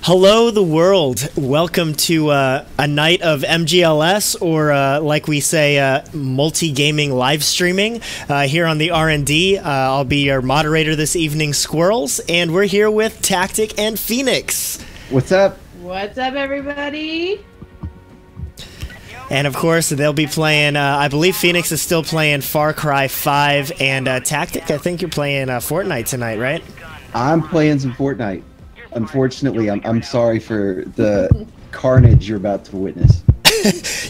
Hello, the world. Welcome to a night of MGLS, or like we say, multi-gaming live streaming here on the R&D. I'll be your moderator this evening, Skwirls, and we're here with Tactic and Phoenix. What's up? What's up, everybody? And of course, they'll be playing, I believe Phoenix is still playing Far Cry 5, and Tactic, I think you're playing Fortnite tonight, right? I'm playing some Fortnite. Unfortunately, I'm sorry for the carnage you're about to witness.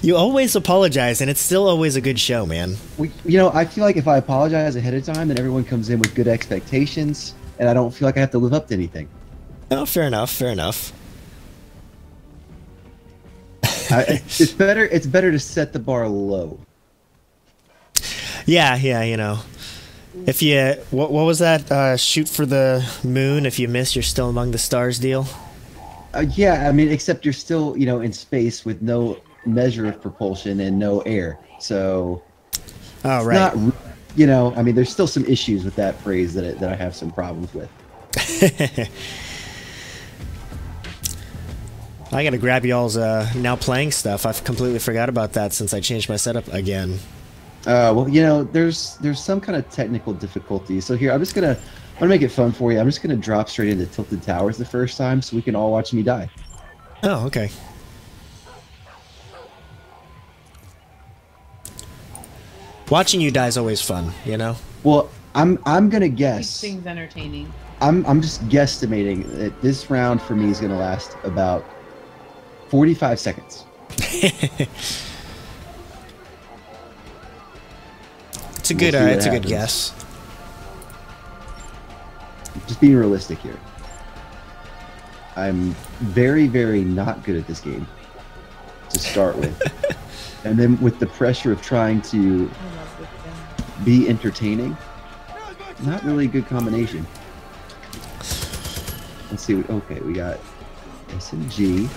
You always apologize, and it's still always a good show, man. You know, I feel like if I apologize ahead of time, then everyone comes in with good expectations, and I don't feel like I have to live up to anything. Oh, fair enough, fair enough. It's better to set the bar low. Yeah, you know. If you, what was that? Shoot for the moon. If you miss, you're still among the stars deal. Yeah, I mean, except you're still, you know, in space with no measure of propulsion and no air. So, oh, right. Not, you know, I mean, there's still some issues with that phrase that I have some problems with. I gotta grab y'all's now playing stuff. I've completely forgot about that since I changed my setup again. Well, you know, there's some kind of technical difficulty. So here, I'm gonna make it fun for you. I'm just gonna drop straight into Tilted Towers the first time, so we can all watch me die. Oh, okay. Watching you die is always fun, you know. Well, I'm gonna guess. Things entertaining. I'm just guesstimating that this round for me is gonna last about 45 seconds. It's a good guess. Just being realistic here. I'm very, very not good at this game to start with. And then with the pressure of trying to be entertaining, not really a good combination. Let's see. Okay, we got SMG.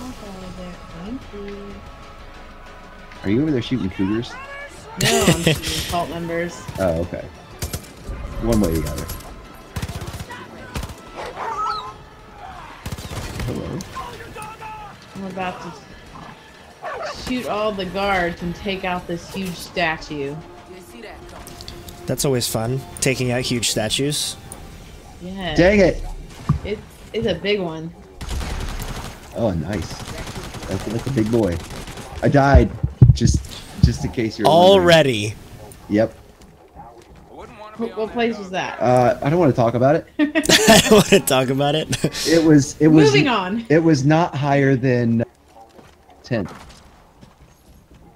Are you over there shooting cougars? No, I'm shooting cult members. Oh, okay. One way or the other. Hello. I'm about to shoot all the guards and take out this huge statue. That's always fun, taking out huge statues. Yeah. Dang it! It's a big one. Oh, nice. That's a big boy. I died. Just in case you're already. Wondering. Yep. What place was that? I don't want to talk about it. I don't want to talk about it. It was. Moving on. It was not higher than 10.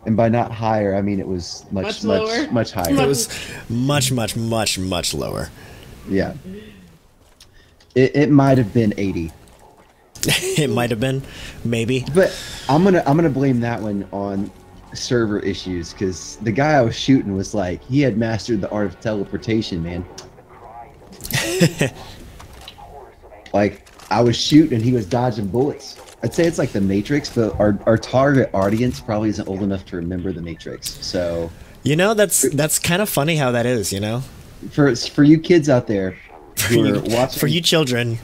And by not higher, I mean it was much higher. It was much lower. Yeah. It might have been 80. It might have been, maybe. But I'm gonna blame that one on server issues, because the guy I was shooting was like, he had mastered the art of teleportation, man. Like, I was shooting and he was dodging bullets. I'd say it's like the Matrix, but our target audience probably isn't old enough to remember the Matrix. So, you know, that's kind of funny how that is, you know. For you kids out there who are watching, for you children,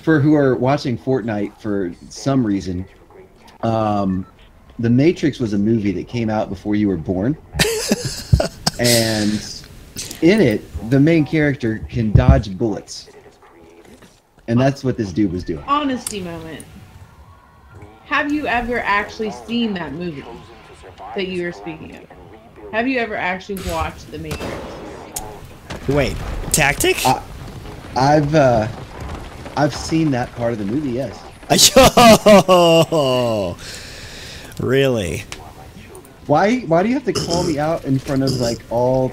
who are watching Fortnite for some reason, The Matrix was a movie that came out before you were born. And in it, the main character can dodge bullets. And that's what this dude was doing. Honesty moment. Have you ever actually seen that movie that you were speaking of? Have you ever actually watched The Matrix? Wait, Tactic? I've seen that part of the movie, yes. Yo! Really? Why do you have to call me out in front of like all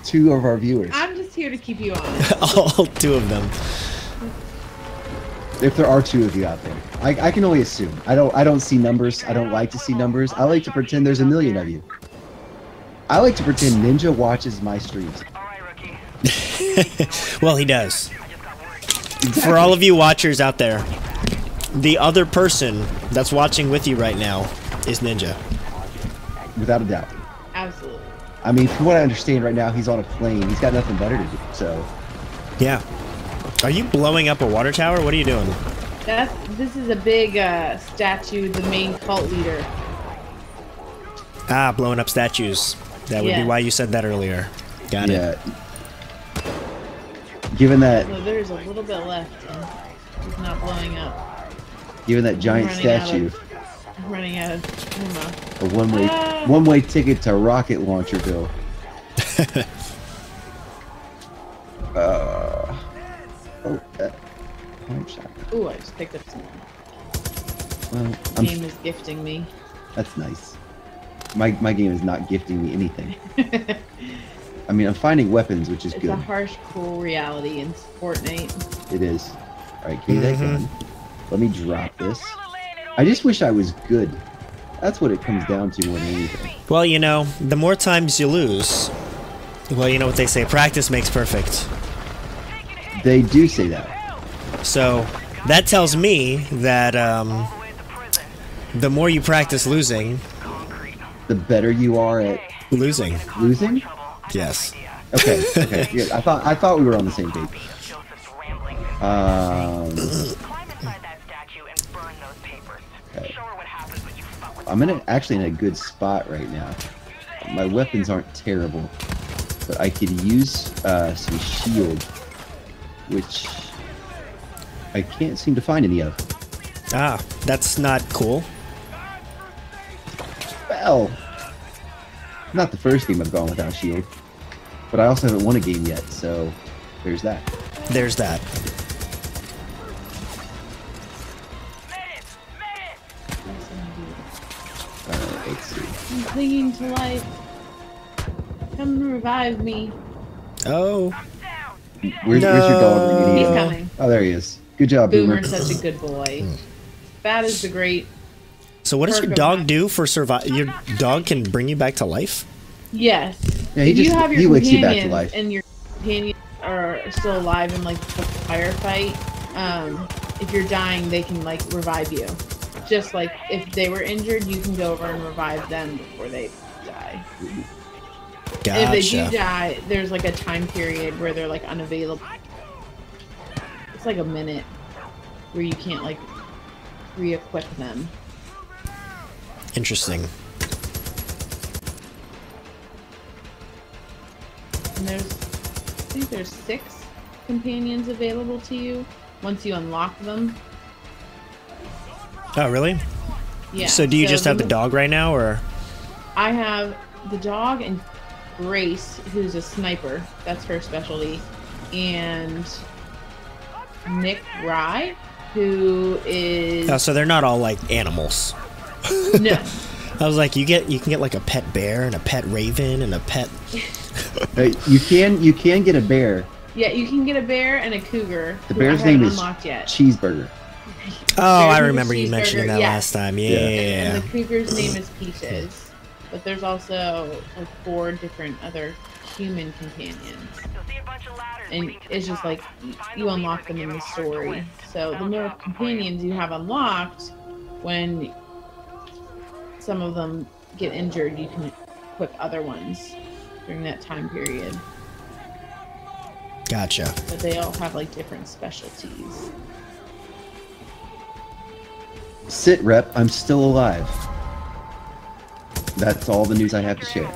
2 of our viewers? I'm just here to keep you honest. All 2 of them. If there are 2 of you out there, I can only assume. I don't see numbers. I don't like to see numbers. I like to pretend there's a million of you. I like to pretend Ninja watches my streams. Well, he does. Exactly. For all of you watchers out there, the other person that's watching with you right now is Ninja. Without a doubt. Absolutely. I mean, from what I understand right now, he's on a plane. He's got nothing better to do, so... Yeah. Are you blowing up a water tower? What are you doing? This is a big statue, the main cult leader. Ah, blowing up statues. That would be why you said that earlier. Got it. Given that... So there's a little bit left, and he's not blowing up. Given that giant statue. I'm running out of ammo. A one-way ticket to rocket launcherville. Ooh, I just picked up some. Well, the game is gifting me. That's nice. My game is not gifting me anything. I mean, I'm finding weapons, which is good. It's a harsh, cruel reality in Fortnite. It is. Alright, give me that gun. Let me drop this. I just wish I was good. That's what it comes down to more than anything. Well, you know, the more times you lose, well, you know what they say, practice makes perfect. They do say that. So, that tells me that the more you practice losing, the better you are at losing. Losing? Yes. Okay. Okay. Yeah, I thought we were on the same page. Okay. I'm actually in a good spot right now. My weapons aren't terrible, but I could use some shield, which I can't seem to find any of. Ah, that's not cool. Well, not the first game I've gone without shield, but I also haven't won a game yet, so there's that. There's that. Alright, let's see. I'm clinging to life. Come revive me. Oh. Where's your dog? He's coming. Oh, there he is. Good job, Boomer. Boomer's such a good boy. That is the great. So what does your dog do for survive? Your dog can bring you back to life? Yes. Yeah, he wakes you back to life. And your companions are still alive in like the firefight, if you're dying, they can like revive you. Just like if they were injured, you can go over and revive them before they die. Gotcha. And if they do die, there's like a time period where they're like unavailable. It's like a minute where you can't like re-equip them. Interesting. And I think there's 6 companions available to you once you unlock them. Oh, really? Yeah. So do you just have the dog right now, or? I have the dog and Grace, who's a sniper. That's her specialty. And Nick Rye, who is... Oh, so they're not all like animals. No. I was like, you can get like a pet bear and a pet raven and a pet. You can get a bear. Yeah, you can get a bear and a cougar. The bear's name is yet. Cheeseburger. Oh, I remember you mentioning that last time. Yeah. And the cougar's name is Peaches. But there's also like 4 different other human companions. And it's just like you unlock them in the story. So the more companions you have unlocked, when some of them get injured, you can equip other ones during that time period. Gotcha. But they all have like different specialties. Sit rep, I'm still alive. That's all the news I have to share.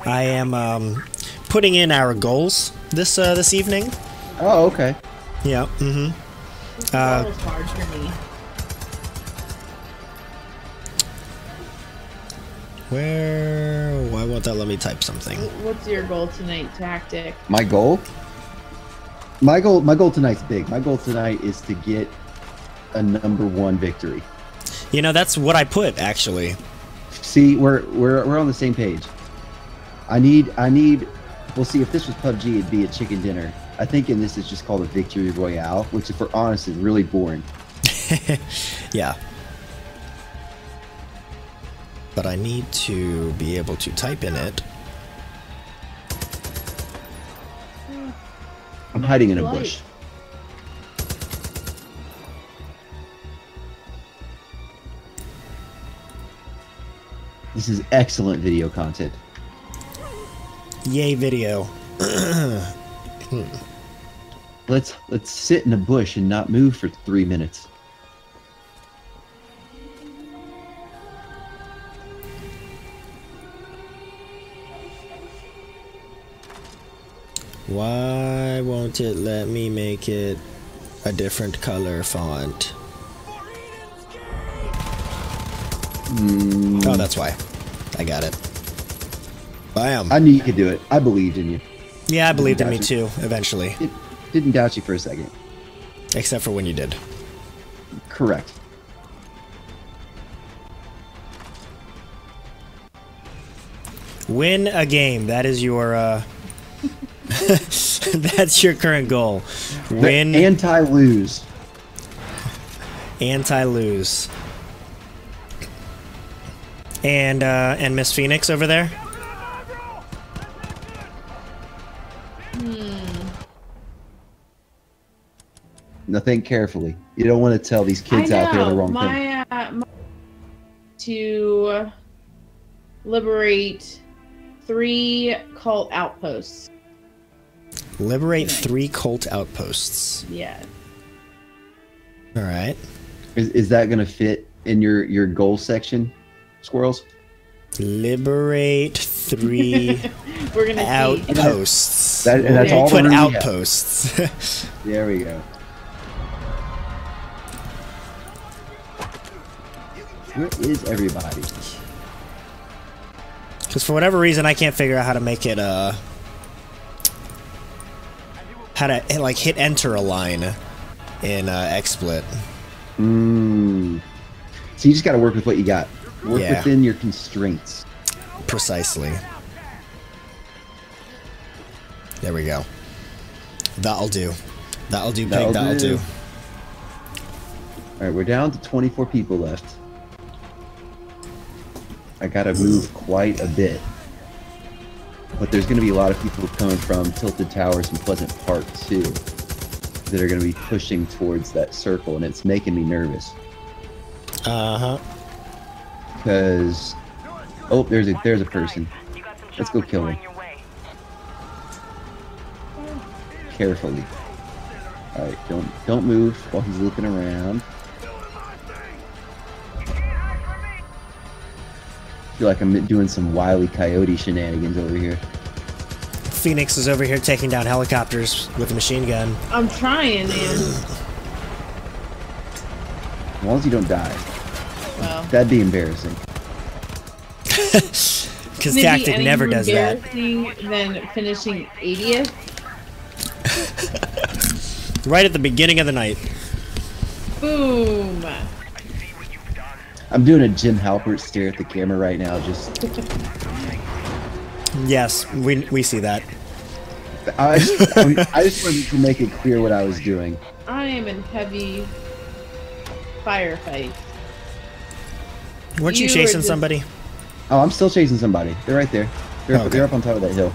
I am putting in our goals this evening. Oh, okay. Yeah. Mm-hmm. This is always hard for me. Why won't that let me type something? What's your goal tonight, Tactic? My goal? My goal tonight's big. My goal tonight is to get a #1 victory. You know, that's what I put actually. See, we're on the same page. I need. We'll see, if this was PUBG, it'd be a chicken dinner. I think in this it's just called a victory royale, which, if we're honest, is really boring. Yeah. But I need to be able to type in it. I'm hiding in a bush. This is excellent video content. Yay, video. let's sit in a bush and not move for 3 minutes. Why won't it let me make it a different color font? Oh, that's why. I got it. Bam. I knew you could do it. I believed in you. Yeah, I believed in me too, eventually. Didn't doubt you for a second. Except for when you did. Correct. Win a game. That is your, that's your current goal. Win. Anti-lose. Anti-lose. And Miss Phoenix over there? Now think carefully. You don't want to tell these kids out there the wrong thing. To liberate 3 cult outposts. Liberate 3 cult outposts. Yeah. All right. Is that going to fit in your goal section, Skwirls? Liberate 3 We're gonna outposts. That's all put the room outposts. There we go. Where is everybody? Because for whatever reason, I can't figure out how to make it, how to, like, hit enter a line in XSplit. So you just got to work with what you got. Work within your constraints. Precisely. There we go. That'll do. That'll do, Pig. That'll do. Alright, we're down to 24 people left. I gotta move quite a bit. But there's gonna be a lot of people coming from Tilted Towers and Pleasant Park too that are gonna be pushing towards that circle, and it's making me nervous. Uh-huh. Because oh, there's a person. Let's go kill him. Carefully. Alright, don't move while he's looking around. I feel like I'm doing some Wile E. Coyote shenanigans over here. Phoenix is over here taking down helicopters with a machine gun. I'm trying, man. As long as you don't die. Well, That'd be embarrassing. Because Tactic never does that. Than finishing 80th. Right at the beginning of the night. Boom. I'm doing a Jim Halpert stare at the camera right now. Just yes, we see that. I just wanted to make it clear what I was doing. I am in heavy firefight. Weren't you chasing somebody? Oh, I'm still chasing somebody. They're right there. They're up on top of that hill.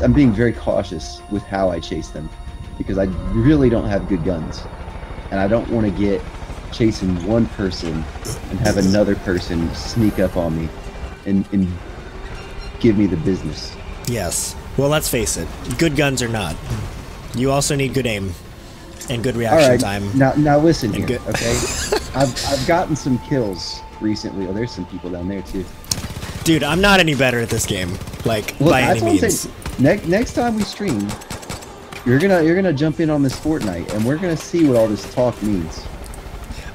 I'm being very cautious with how I chase them because I really don't have good guns, and I don't want to get chasing one person and have another person sneak up on me and give me the business. Yes. Well, let's face it. Good guns or not, you also need good aim and good reaction time. Now listen here, okay? I've gotten some kills recently. Oh, there's some people down there too. Dude, I'm not any better at this game. Like, by any means. Next time we stream, you're gonna jump in on this Fortnite, and we're gonna see what all this talk means.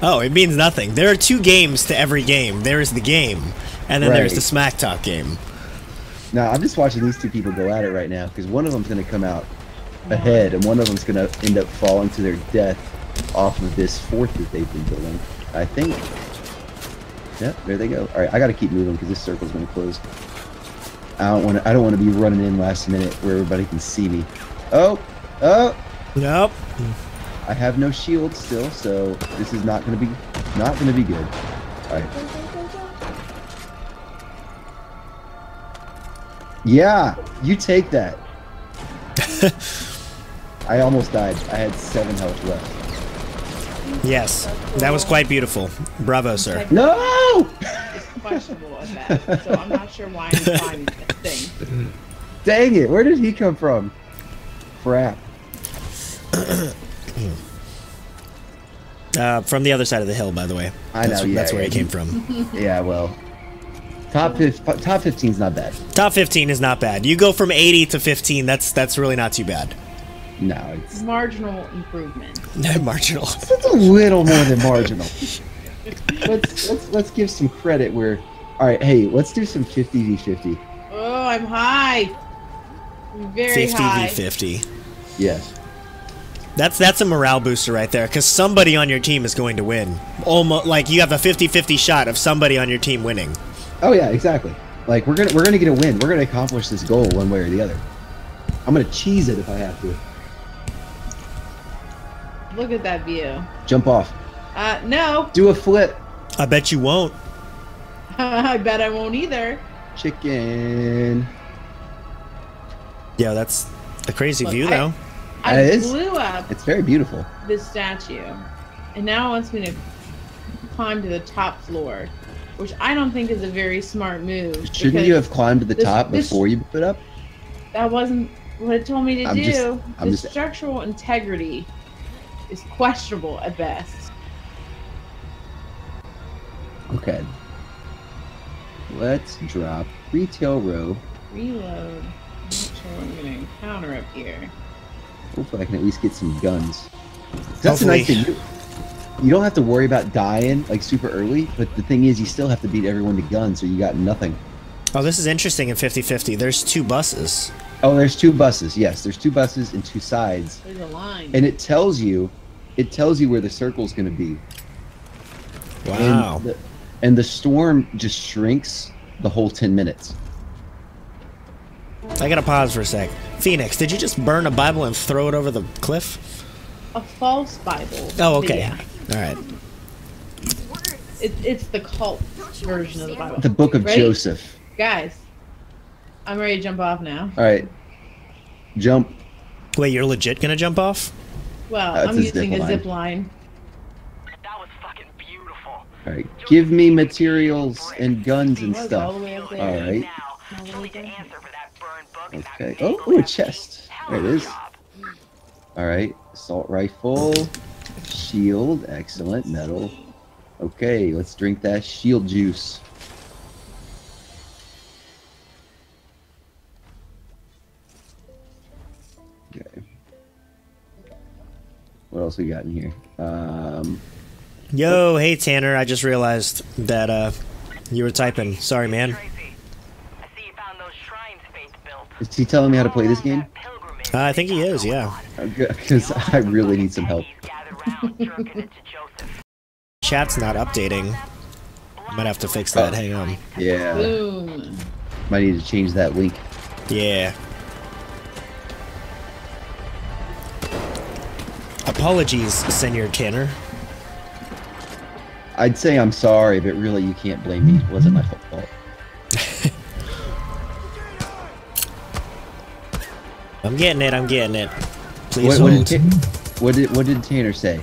Oh, it means nothing. There are 2 games to every game. There is the game, and then there's the Smack Talk game. Now, I'm just watching these 2 people go at it right now, because one of them's going to come out ahead, and one of them's going to end up falling to their death off of this fort that they've been building. I think. Yep, there they go. All right, I got to keep moving because this circle's going to close. I don't want to be running in last minute where everybody can see me. Oh, Nope. I have no shield still, so this is not going to be good. All right. Yeah, you take that. I almost died. I had 7 health left. Yes, that was quite beautiful. Bravo, sir. No! It's questionable at that, so I'm not sure why I'm finding this thing. Dang it, where did he come from? Crap. From the other side of the hill, by the way. I know, That's where he came from. Yeah, well, top 15 is not bad. Top 15 is not bad. You go from 80 to 15. That's really not too bad. No, it's marginal improvement. Marginal. It's a little more than marginal. let's give some credit where. All right, hey, let's do some 50v50. Oh, I'm high. I'm very 50v50. Yes. That's a morale booster right there, because somebody on your team is going to win. Almost like you have a 50-50 shot of somebody on your team winning. Oh yeah, exactly. Like we're gonna get a win. We're gonna accomplish this goal one way or the other. I'm gonna cheese it if I have to. Look at that view. Jump off. No. Do a flip. I bet you won't. I bet I won't either. Chicken. Yeah, that's a crazy view, though. I blew up. It's very beautiful. This statue, and now it wants me to climb to the top floor, which I don't think is a very smart move. Shouldn't you have climbed to the top before you put up? That wasn't what it told me to do. The just structural integrity is questionable at best. Okay. Let's drop retail row. Reload. I'm not sure what I'm going to encounter up here. Hopefully I can at least get some guns. That's the nice thing. You don't have to worry about dying like super early, but the thing is you still have to beat everyone to guns, so you got nothing. Oh, this is interesting in 50-50. There's 2 buses. Oh, there's 2 buses. Yes, there's 2 buses and 2 sides. There's a line. And it tells you where the circle's going to be. Wow. And the storm just shrinks the whole 10 minutes. I gotta pause for a sec. Phoenix, did you just burn a Bible and throw it over the cliff? A false Bible. Oh, okay. Yeah. All right. It's the cult version of the Bible. The Book of Ready? Joseph. Guys, I'm ready to jump off now. All right. Jump. Wait, you're legit gonna jump off? Well, I'm using a zip line. That was fucking beautiful. All right. Give me materials and guns and stuff. All the way up there. All right. Now, you'll need to answer for that burned book. Okay. Oh, ooh, a chest. There it is. All right. Assault rifle. Shield. Excellent. Metal. Okay. Let's drink that shield juice. Okay. What else we got in here? Yo, hey Tanner, I just realized that you were typing. Sorry, man. Is he telling me how to play this game? I think he is, yeah. Because I really need some help. Chat's not updating. Might have to fix that. Hang on. Yeah. Boom. Might need to change that link. Yeah. Apologies, Senor Tanner. I'd say I'm sorry, but really you can't blame me. It wasn't my fault. I'm getting it, I'm getting it. Please What did Tanner say?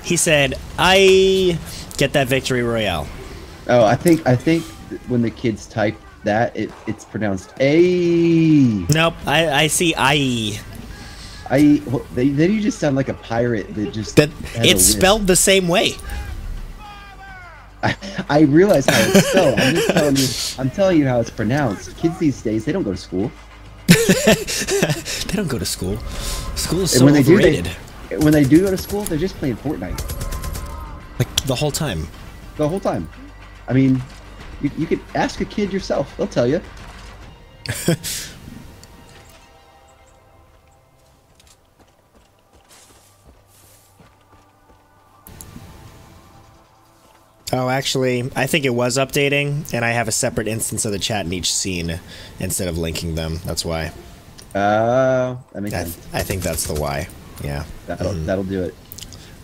He said, I get that victory royale. Oh, I think when the kids type that, it's pronounced A. Nope, I see IE. Then you just sound like a pirate that just. It's spelled the same way. I realize how it's spelled. I'm just telling you how it's pronounced. Kids these days, they don't go to school. They don't go to school. School is so when overrated. When they do go to school, they're just playing Fortnite. Like, the whole time. The whole time. I mean, you could ask a kid yourself. They'll tell you. Oh, actually, I think it was updating, and I have a separate instance of the chat in each scene instead of linking them. That's why. That makes sense. I think that's the why. Yeah. That'll do it.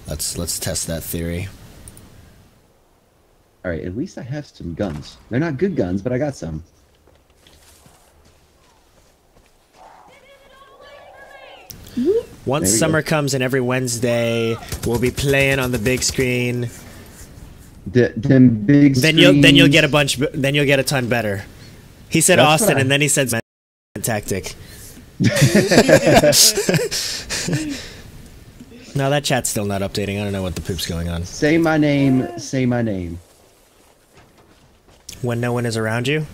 Let's test that theory. All right, at least I have some guns. They're not good guns, but I got some. Once summer comes and every Wednesday we'll be playing on the big screen. Them big then you'll get a bunch. Then you'll get a ton better. He said That's Austin, and then he said tactic. No, that chat's still not updating. I don't know what the poop's going on. Say my name. Say my name. When no one is around you?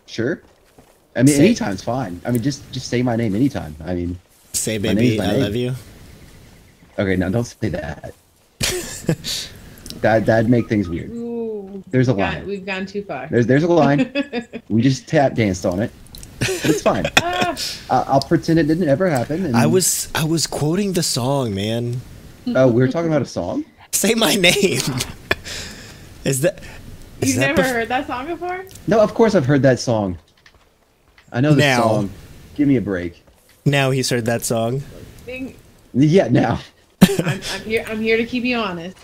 Sure. I mean, Say- anytime's fine. I mean, just say my name anytime. I mean, Say, My baby, name's my I name. love you. okay, now don't say that. That'd make things weird. Ooh, There's a we've line. We've gone too far. There's a line. We just tap danced on it, but it's fine. Ah, I'll pretend it didn't ever happen. And, I was quoting the song, man. Oh, we were talking about a song. Say my name. Is that? Is you've that never heard that song before? No, of course I've heard that song. I know the Now. song. Give me a break. Now he's heard that song. Being- Yeah, now. I'm here. I'm here to keep you honest.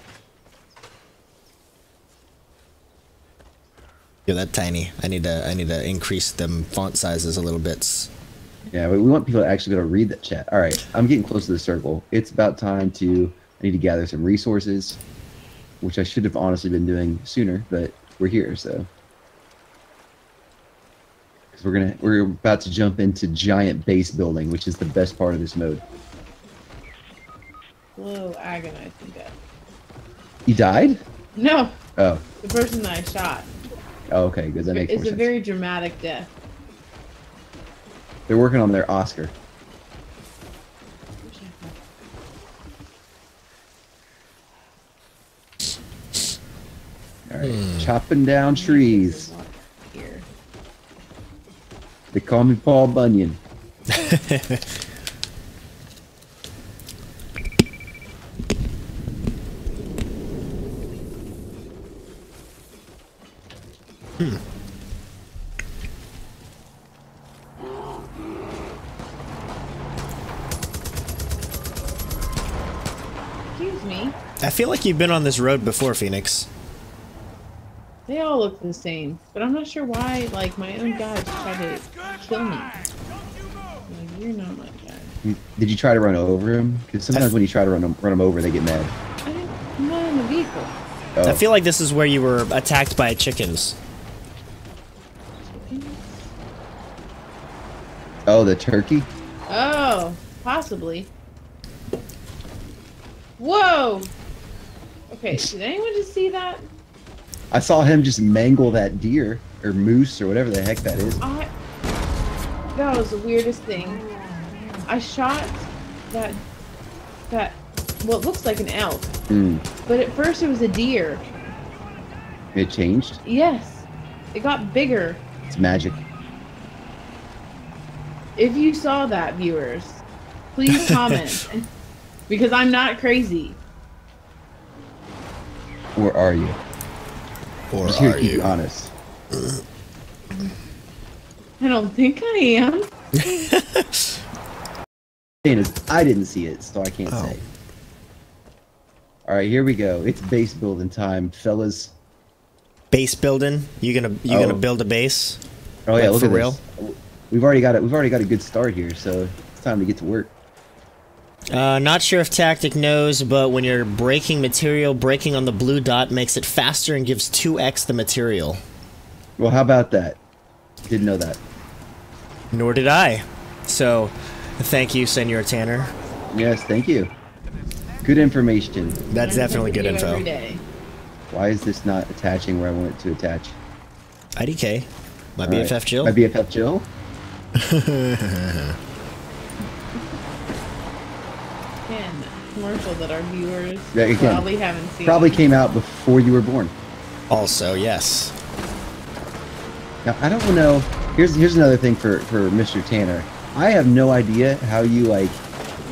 You're that tiny. I need to increase them font sizes a little bit. Yeah, we want people to actually be able to read that chat. All right, I'm getting close to the circle. It's about time to. I need to gather some resources, which I should have honestly been doing sooner, but we're here, so. Because we're about to jump into giant base building, which is the best part of this mode. Slow, agonizing death. You died? No, Oh. the person that I shot. Oh, okay, good. That makes more It's a sense. very dramatic death. They're working on their Oscar. All right, chopping down trees. Here. They call me Paul Bunyan. Excuse me. I feel like you've been on this road before, Phoenix. They all look the same, but I'm not sure why. Like my own guys try to kill me. Like, you're not my guy. Did you try to run over him? Because sometimes when you try to run them over, they get mad. I'm not in the vehicle. Oh. I feel like this is where you were attacked by chickens. Oh, the turkey? Oh, possibly. Whoa. Okay, did anyone just see that? I saw him just mangle that deer or moose or whatever the heck that is. That was the weirdest thing. I shot that what looks like an elk, but at first it was a deer. It changed. Yes, it got bigger. It's magic. If you saw that, viewers, please comment because I'm not crazy. Or are you? Or Just here are to keep you? honest. I don't think I am. Thing is, I didn't see it, so I can't Oh. say. All right, here we go. It's base building time, fellas. Base building? You gonna Oh. build a base? Oh yeah, Like, look for at real? this. We've already got it. We've already got a good start here, so it's time to get to work. Not sure if Tactic knows, but when you're breaking material, breaking on the blue dot makes it faster and gives 2x the material. Well, how about that? Didn't know that. Nor did I. So, thank you, Senor Tanner. Yes, thank you. Good information. That's Learn definitely good something new info. every day. Why is this not attaching where I want it to attach? IDK. My All right. BFF Jill. My BFF Jill? Again, commercial that our viewers Yeah, again, probably haven't seen. Probably came out before you were born. Also, yes. Now, I don't know. Here's another thing for Mr. Tanner. I have no idea how you like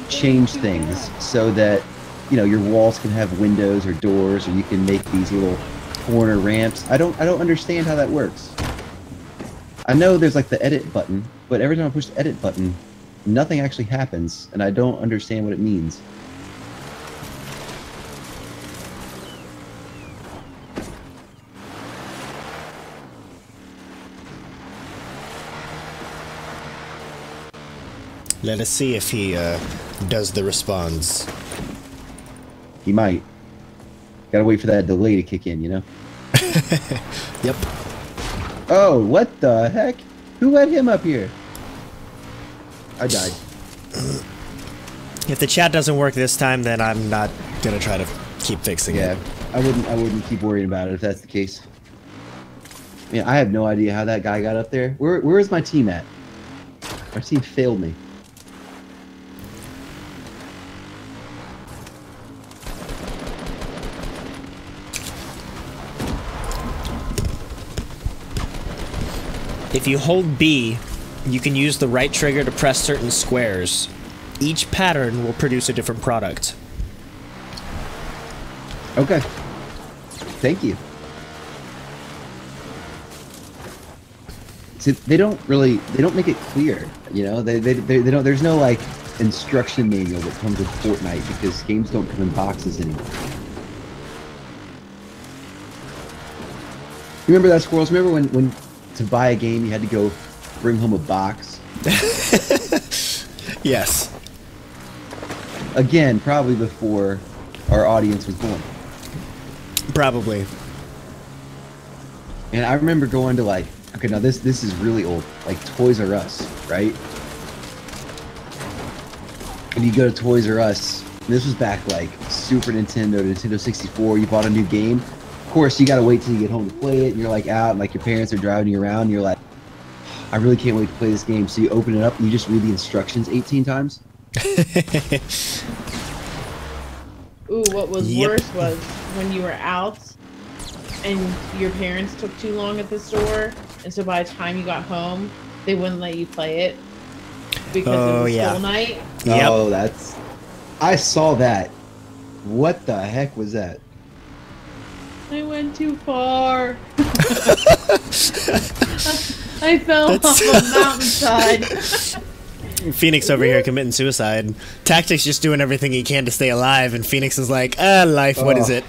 change things so that your walls can have windows or doors, or you can make these little corner ramps. I don't understand how that works. I know there's like the edit button, but every time I push the edit button, nothing actually happens, and I don't understand what it means. Let us see if he does the response. He might. Gotta wait for that delay to kick in, Yep. Oh, what the heck? Who let him up here? I died. If the chat doesn't work this time, then I'm not gonna try to keep fixing it. Yeah, I wouldn't keep worrying about it if that's the case. Yeah, I have no idea how that guy got up there. Where is my team at? Our team failed me. If you hold B, you can use the right trigger to press certain squares. Each pattern will produce a different product. Okay. Thank you. See, they don't make it clear, you know? They don't, there's no, like, instruction manual that comes with Fortnite because games don't come in boxes anymore. Remember that, Skwirls? Remember when to buy a game you had to go bring home a box? Yes. Again, probably before our audience was born. Probably. And I remember going to, like, okay, now this is really old, like Toys R Us, right? And you go to Toys R Us, and this was back like Super Nintendo, Nintendo 64, you bought a new game. Of course, you gotta wait till you get home to play it, and you're like out, and like your parents are driving you around, and you're like, I really can't wait to play this game. So you open it up, and you just read the instructions 18 times. Ooh, what was worse was when you were out and your parents took too long at the store, and so by the time you got home, they wouldn't let you play it because it was school night. Yep. Oh, that's... I saw that. What the heck was that? I went too far. I fell off a mountainside. Phoenix over here committing suicide. Tactic's just doing everything he can to stay alive, and Phoenix is like, life, what is it?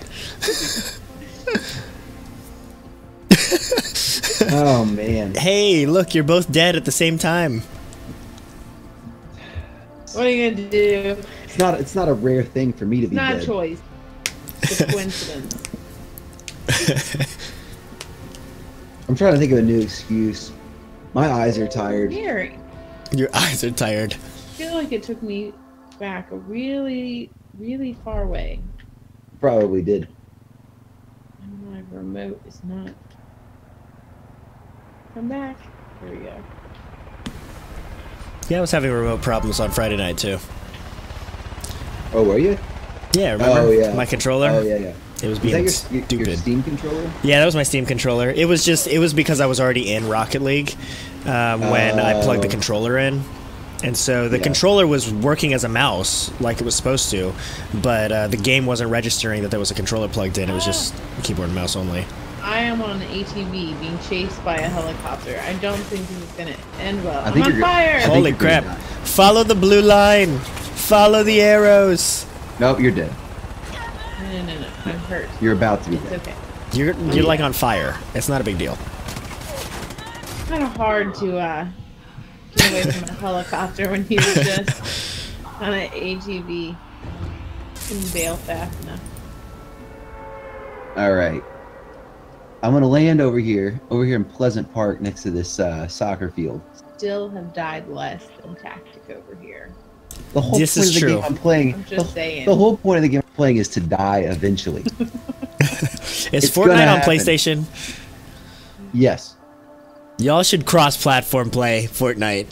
Oh, man. Hey, look, you're both dead at the same time. What are you gonna do? It's not a rare thing for me to be dead. It's not a choice. It's a coincidence. I'm trying to think of a new excuse. My eyes are tired. Here. Your eyes are tired. I feel like it took me back a really, really far way. Probably did. And my remote is not. Come back. Here we go. Yeah, I was having remote problems on Friday night, too. Oh, were you? Yeah, remember? Oh, yeah. My controller? Oh, yeah, yeah. It was Is being that your stupid. Steam controller? Yeah, that was my Steam controller. It was because I was already in Rocket League when I plugged the controller in. And so the controller was working as a mouse, like it was supposed to, but the game wasn't registering that there was a controller plugged in. It was just keyboard and mouse only. I am on an ATV being chased by a helicopter. I don't think this is going to end well. I think I'm on fire! Holy crap. Follow the blue line. Follow the arrows. Nope, you're dead. No. I'm hurt. You're about to be It's dead. okay. You're like on fire. It's not a big deal. It's kind of hard to get away from a helicopter when you're just on an ATV. Couldn't bail fast enough. All right. I'm gonna land over here in Pleasant Park next to this soccer field. Still have died less than Tactic over here. The whole This point is of the true. game I'm playing. I'm just saying. The whole point of the game I'm playing is to die eventually. Is gonna Fortnite on happen. PlayStation? Yes. Y'all should cross-platform play Fortnite.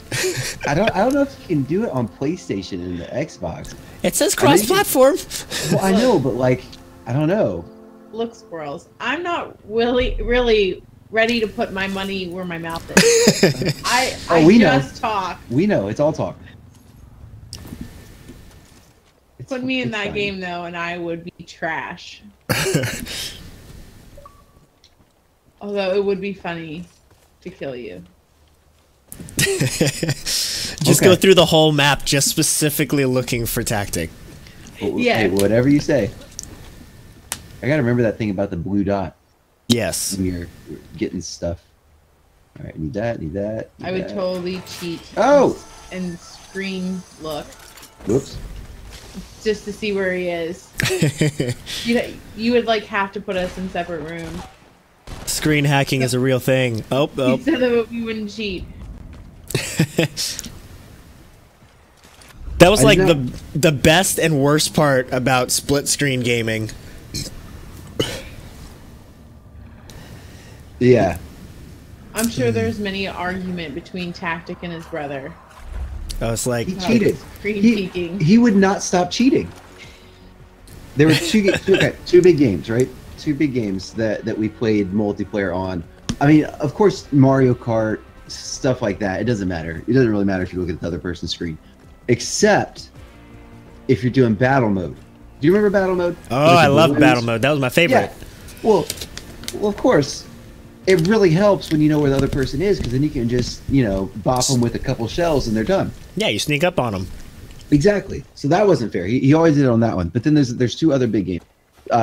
I don't know if you can do it on PlayStation and the Xbox. It says I know you can- cross-platform. Well, I know, but like, I don't know. Look, Skwirls, I'm not really ready to put my money where my mouth is. I we know. just talk. We know it's all talk. Put me in It's that fine. game though, and I would be trash. Although it would be funny to kill you. Just Okay. go through the whole map just specifically looking for Tactic. Yeah. Hey, whatever you say. I gotta remember that thing about the blue dot Yes. when you're getting stuff. All right, need that. Need I would that. totally cheat. Oh! And screen look Whoops. just to see where he is. You would like have to put us in separate rooms. Screen hacking is a real thing. Oh. So that we wouldn't cheat. That was like the best and worst part about split screen gaming. Yeah. I'm sure there's many argument between Tactic and his brother. I was like, He cheated. Peeking. He would not stop cheating. There were two big games, right? Two big games that we played multiplayer on. I mean, of course, Mario Kart, stuff like that. It doesn't matter. It doesn't really matter if you look at the other person's screen, except if you're doing battle mode. Do you remember battle mode? oh, I love battle mode. That was my favorite. Yeah. Well, of course, it really helps when you know where the other person is, because then you can just, bop them with a couple shells and they're done. Yeah, you sneak up on them. Exactly. So that wasn't fair. He always did it on that one. But then there's two other big games.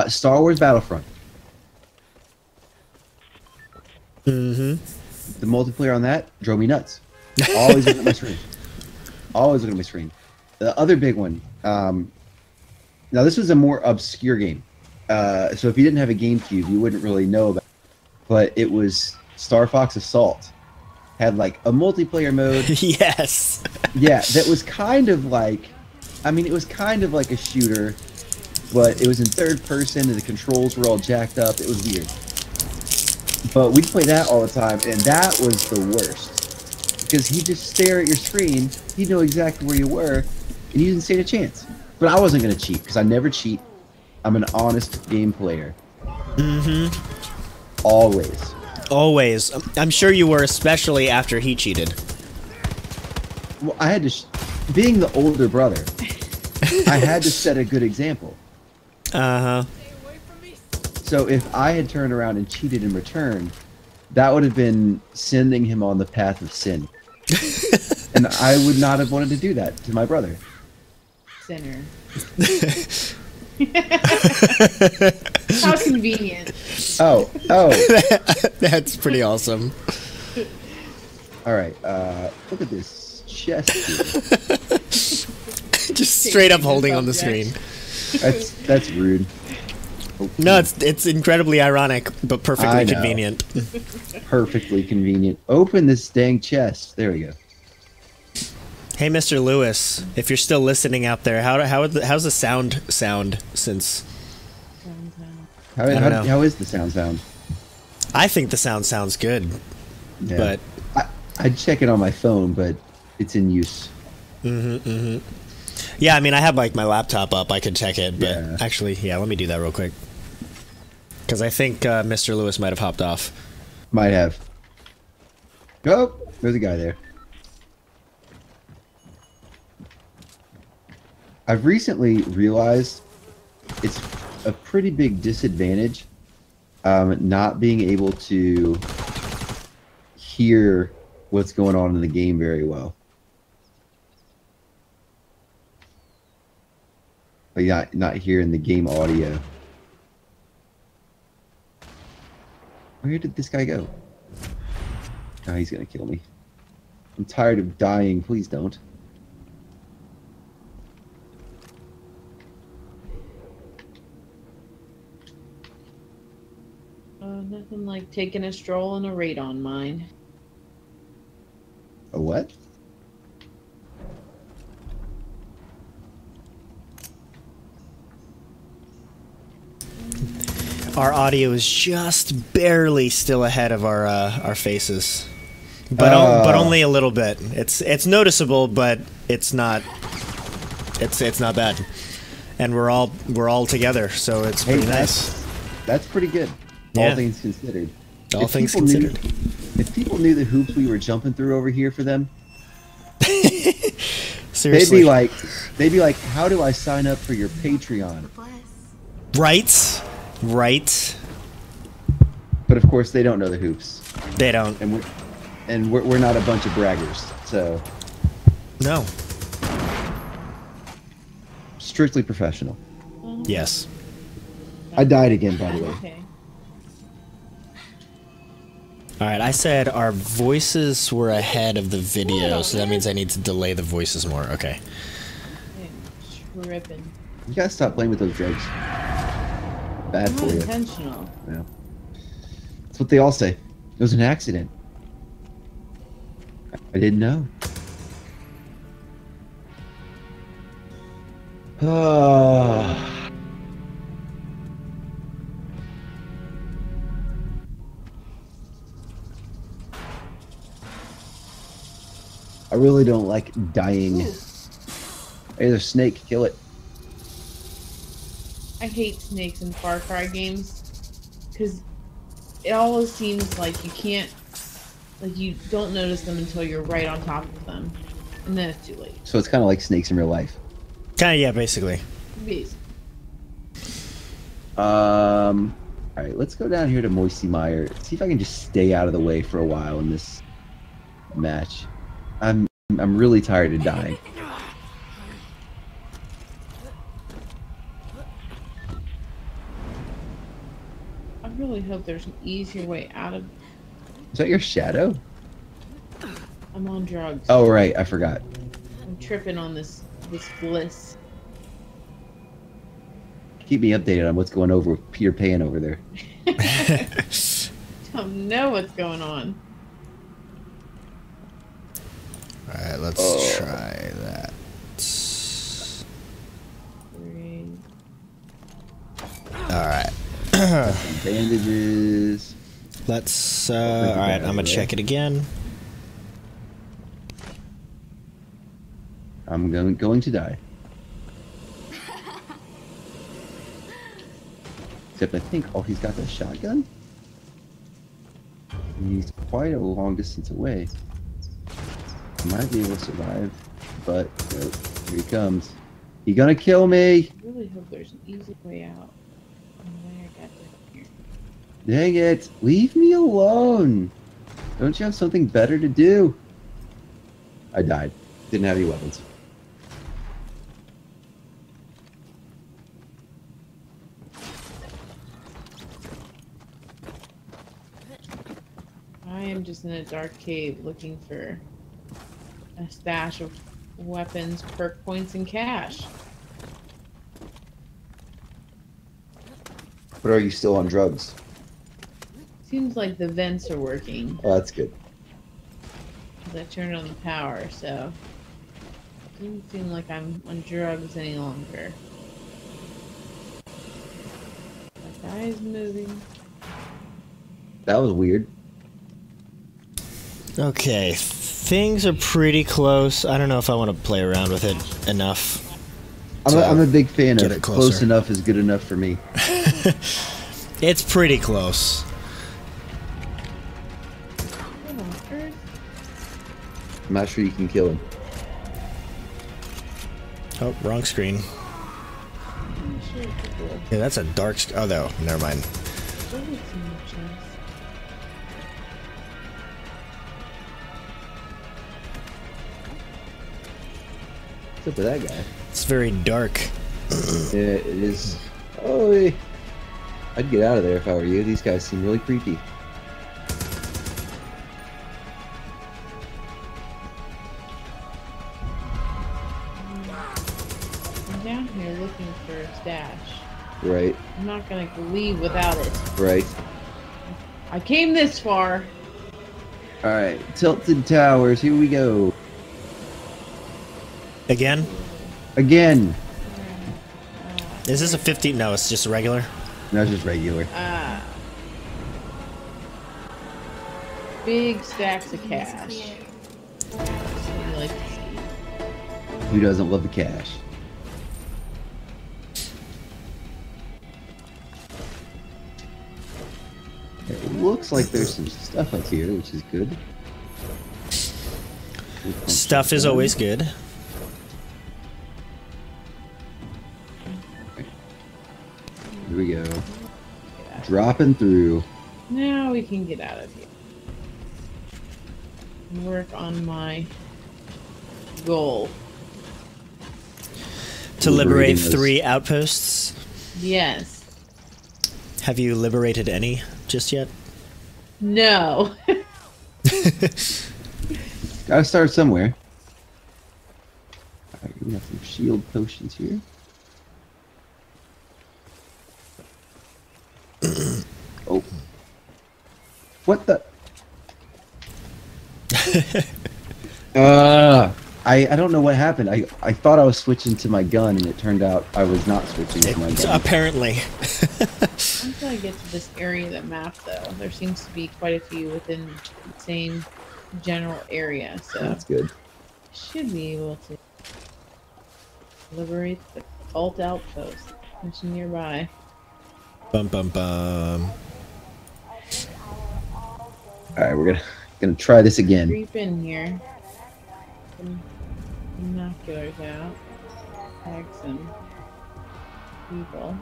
Star Wars Battlefront. Mm-hmm. The multiplayer on that drove me nuts. Always looking at my screen. Always looking at my screen. The other big one. Now this was a more obscure game. So if you didn't have a GameCube, you wouldn't really know about it. But it was Star Fox Assault. Had like a multiplayer mode. Yes. Yeah, that was kind of like, it was kind of like a shooter, but it was in third person and the controls were all jacked up. It was weird. But we'd play that all the time, and that was the worst. Because he'd just stare at your screen, he'd know exactly where you were, and you didn't stand a chance. But I wasn't going to cheat, because I never cheat. I'm an honest game player. Mm-hmm. Always. Always. I'm sure you were, especially after he cheated. Well, I had to, being the older brother, I had to set a good example. Uh-huh. So if I had turned around and cheated in return, that would have been sending him on the path of sin. And I would not have wanted to do that to my brother. Sinner. How convenient. Oh. That's pretty awesome. All right. Look at this chest here. Just straight up holding on the screen. That's rude. Oh, no, it's incredibly ironic, but perfectly convenient. Perfectly convenient. Open this dang chest. There we go. Hey, Mr. Lewis, if you're still listening out there, how's the sound since? How is the sound? I think the sound sounds good, yeah. But I'd check it on my phone, but it's in use. Yeah, I have like my laptop up. I could check it, but actually, yeah, let me do that real quick. Because I think Mr. Lewis might have hopped off. Might have. Oh, there's a guy there. I've recently realized it's a pretty big disadvantage not being able to hear what's going on in the game very well. Like not hearing the game audio. Where did this guy go? Oh, he's gonna kill me. I'm tired of dying. Please don't. Nothing like taking a stroll in a radon mine. A what? Our audio is just barely still ahead of our faces, but only a little bit. It's noticeable, but it's not bad, and we're all together, so it's pretty nice. That's pretty good. Yeah. All things considered. All things considered. If people knew the hoops we were jumping through over here for them, seriously, they'd be like, how do I sign up for your Patreon? Right. But of course, they don't know the hoops. They don't. And we're not a bunch of braggers, so no. Strictly professional. Yes. I died again, by the way. Okay. All right, I said our voices were ahead of the video, so that means I need to delay the voices more. Okay. Tripping. You gotta stop playing with those drugs. Bad for you. Intentional. Yeah. That's what they all say. It was an accident. I didn't know. Ah. I really don't like dying. Ooh. Hey, there's a snake. Kill it. I hate snakes in Far Cry games because it always seems like you can't, like you don't notice them until you're right on top of them, and then it's too late. So it's kind of like snakes in real life. Kind of, yeah, basically. All right, let's go down here to Moisty Mire. See if I can just stay out of the way for a while in this match. I'm really tired of dying. I really hope there's an easier way out of. Is that your shadow? I'm on drugs. Oh right, I forgot. I'm tripping on this bliss. Keep me updated on what's going over with Peter Pan over there. Don't know what's going on. Alright, let's try that. 3. Alright. Some bandages. Let's, alright, I'm gonna check it again. I'm going to die. Except I think, oh, he's got the shotgun? And he's quite a long distance away. I might be able to survive, but nope, here he comes. He gonna kill me! I really hope there's an easy way out. I got here. Dang it! Leave me alone! Don't you have something better to do? I died. Didn't have any weapons. I am just in a dark cave looking for a stash of weapons, perk points, and cash. But are you still on drugs? Seems like the vents are working. Oh, that's good. 'Cause I turned on the power, so it doesn't seem like I'm on drugs any longer. That guy's moving. That was weird. Okay, things are pretty close. I don't know if I want to play around with it enough. I'm a big fan get of it close closer. enough is good enough for me. It's pretty close. What on earth? I'm not sure you can kill him. Oh, wrong screen. I'm sure it's a good. Yeah, that's a dark. Oh, no, never mind. What is in the chest? What's up with that guy? It's very dark. Yeah, it is. Oh, I'd get out of there if I were you. These guys seem really creepy. I'm down here looking for a stash. Right, I'm not gonna leave without it. right. I came this far. Alright, Tilted Towers, here we go. Again? Again. Is this a 50? No, it's just a regular. No, it's just regular. Big stacks of cash. That's what you like to see. Who doesn't love the cash? It looks like there's some stuff up here, which is good. Stuff is always good. Here we go. Dropping through. Now we can get out of here. And work on my goal. To liberate Liberating those. 3 outposts. Yes. Have you liberated any just yet? No. Gotta start somewhere. Alright, we got some shield potions here. Oh. What the? I don't know what happened. I thought I was switching to my gun, and it turned out I was not switching to my gun. Apparently. Until I get to this area of the map, though, there seems to be quite a few within the same general area, so That's good. should be able to liberate the cult outpost. Mission nearby. Bum bum bum. Alright, we're gonna try this again. Creep in here. Some binoculars out. Tag some people.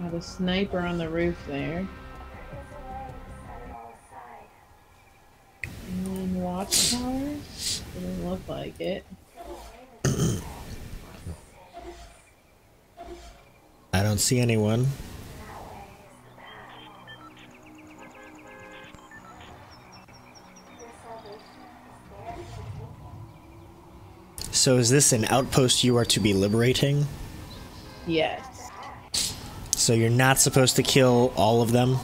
Got a sniper on the roof there. And watchtowers? Doesn't look like it. I don't see anyone. So is this an outpost you are to be liberating? Yes. So you're not supposed to kill all of them?